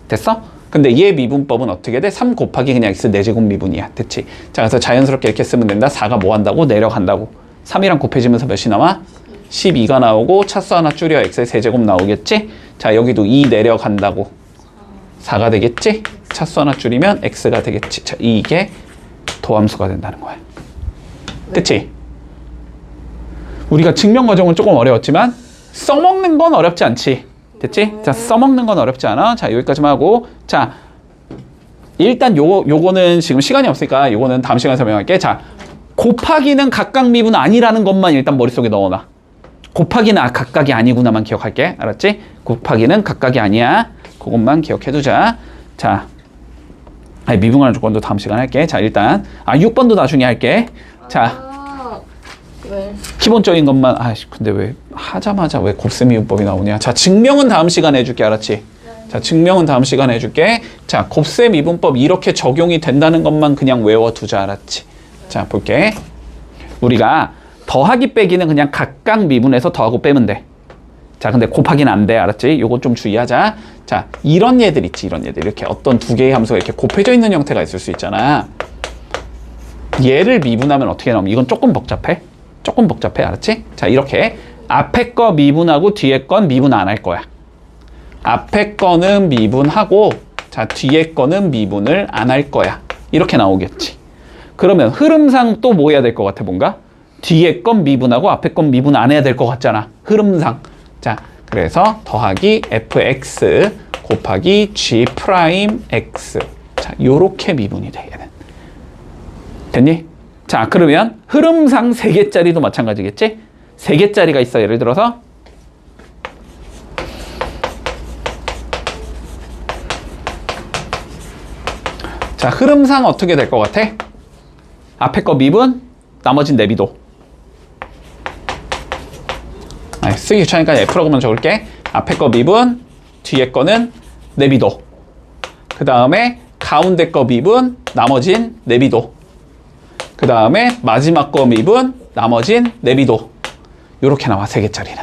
됐어? 근데 얘 미분법은 어떻게 돼? 3 곱하기 그냥 x 4제곱 미분이야. 됐지? 자, 그래서 자연스럽게 이렇게 쓰면 된다. 4가 뭐 한다고? 내려간다고. 3이랑 곱해지면서 몇이 나와? 12가 나오고 차수 하나 줄여 x의 세제곱 나오겠지? 자, 여기도 2 내려간다고. 4가 되겠지? 차수 하나 줄이면 x가 되겠지. 자, 이게 도함수가 된다는 거야. 됐지? 우리가 증명 과정은 조금 어려웠지만 써먹는 건 어렵지 않지. 됐지? 자, 써먹는 건 어렵지 않아. 자, 여기까지만 하고. 자, 일단 요거는 지금 시간이 없으니까 요거는 다음 시간에 설명할게. 자, 곱하기는 각각 미분 아니라는 것만 일단 머릿속에 넣어놔. 곱하기는 각각이 아니구나만 기억할게. 알았지? 곱하기는 각각이 아니야. 그것만 기억해두자. 자, 미분하는 조건도 다음 시간에 할게. 자, 일단 6번도 나중에 할게. 자, 네. 기본적인 것만. 근데 왜 하자마자 왜 곱셈이분법이 나오냐. 자, 증명은 다음 시간에 해줄게. 알았지? 자, 증명은 다음 시간에 해줄게. 자, 곱셈이분법 이렇게 적용이 된다는 것만 그냥 외워두자. 알았지? 자, 볼게. 우리가 더하기 빼기는 그냥 각각 미분해서 더하고 빼면 돼. 자, 근데 곱하기는 안 돼. 알았지? 요거 좀 주의하자. 자, 이런 얘들 있지. 이런 얘들. 이렇게 어떤 두 개의 함수가 이렇게 곱해져 있는 형태가 있을 수 있잖아. 얘를 미분하면 어떻게 나오면 이건 조금 복잡해. 조금 복잡해. 알았지? 자, 이렇게 앞에 거 미분하고 뒤에 건 미분 안 할 거야. 앞에 거는 미분하고 자, 뒤에 거는 미분을 안 할 거야. 이렇게 나오겠지. 그러면 흐름상 또 뭐 해야 될 것 같아? 뭔가? 뒤에 건 미분하고 앞에 건 미분 안 해야 될 것 같잖아. 흐름상. 자, 그래서 더하기 fx 곱하기 g 프라임 x. 자, 요렇게 미분이 돼. 얘는. 됐니? 자, 그러면 흐름상 3개짜리도 마찬가지겠지? 3개짜리가 있어. 예를 들어서 자, 흐름상 어떻게 될 것 같아? 앞에 거 미분, 나머진 내비도. 쓰기 귀찮으니까 F라고만 적을게. 앞에 거 미분, 뒤에 거는 내비도. 그 다음에 가운데 거 미분, 나머진 내비도. 그 다음에 마지막 거 미분, 나머진 내비도. 요렇게 나와, 3개짜리는.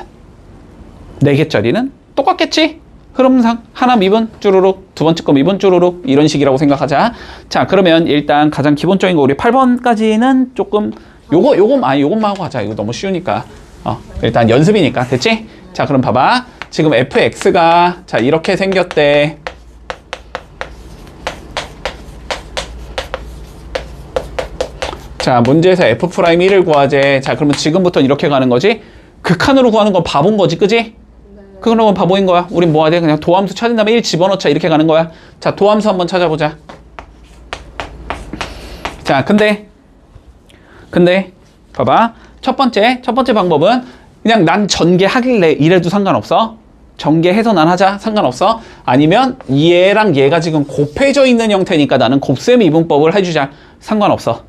4개짜리는 똑같겠지? 흐름상 하나 미분 쭈루룩, 두 번째 거 미분 쭈루룩, 이런 식이라고 생각하자. 자, 그러면 일단 가장 기본적인 거 우리 8번까지는 조금 요것만 하고 하자. 이거 너무 쉬우니까. 일단 연습이니까. 됐지? 자, 그럼 봐봐. 지금 fx가 자, 이렇게 생겼대. 자, 문제에서 f'1을 구하재. 자, 그러면 지금부터 이렇게 가는 거지? 극한으로 구하는 건 바본 거지, 그지? 그건 바보인 거야. 우린 뭐 해야 돼? 그냥 도함수 찾은 다음에 1 집어넣자. 이렇게 가는 거야. 자, 도함수 한번 찾아보자. 자, 근데 봐봐. 첫 번째 방법은 그냥 난 전개하길래 이래도 상관없어. 전개해서 난 하자. 상관없어. 아니면 얘랑 얘가 지금 곱해져 있는 형태니까 나는 곱셈 이분법을 해주자. 상관없어.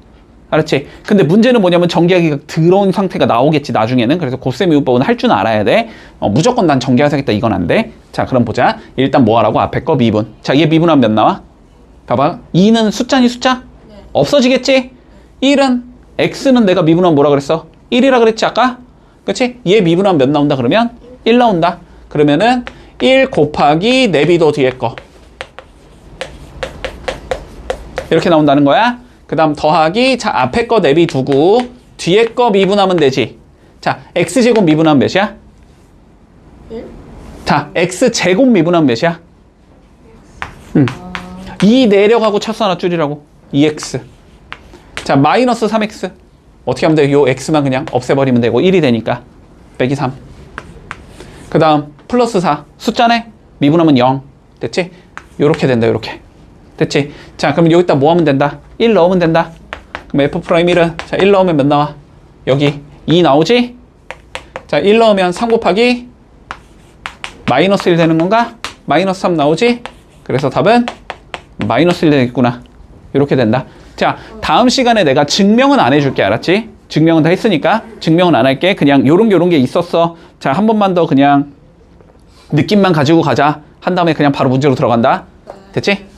알았지? 근데 문제는 뭐냐면 전개하기가 들어온 상태가 나오겠지, 나중에는. 그래서 곱셈 이분법은 할 줄 알아야 돼. 무조건 난 전개해서 하겠다, 이건 안 돼. 자, 그럼 보자. 일단 뭐 하라고? 앞에 거 미분. 자, 얘 미분하면 몇 나와? 봐봐. 2는 숫자니 숫자? 네. 없어지겠지? 1은 x는 내가 미분하면 뭐라 그랬어? 1이라 그랬지, 아까? 그치? 얘 미분하면 몇 나온다 그러면? 1 나온다. 그러면은 1 곱하기 내비도 뒤에 거. 이렇게 나온다는 거야. 그 다음 더하기, 자, 앞에 거 내비 두고 뒤에 거 미분하면 되지. 자, x제곱 미분하면 몇이야? 1? 자, x제곱 미분하면 몇이야? 2 내려가고 차수 하나 줄이라고. 2x. 자, 마이너스 3x. 어떻게 하면 돼? 요 x만 그냥 없애버리면 되고 1이 되니까. 빼기 3. 그 다음 플러스 4. 숫자네? 미분하면 0. 됐지? 요렇게 된다, 요렇게. 됐지? 자, 그럼 여기다 뭐 하면 된다? 1 넣으면 된다. 그럼 f'1은 자, 1 넣으면 몇 나와? 여기 2 나오지? 자, 1 넣으면 3 곱하기 마이너스 1 되는 건가? 마이너스 3 나오지? 그래서 답은 마이너스 1 되겠구나. 이렇게 된다. 자, 다음 시간에 내가 증명은 안 해줄게. 알았지? 증명은 다 했으니까 증명은 안 할게. 그냥 요런 게 있었어. 자, 한 번만 더 그냥 느낌만 가지고 가자. 한 다음에 그냥 바로 문제로 들어간다. 됐지?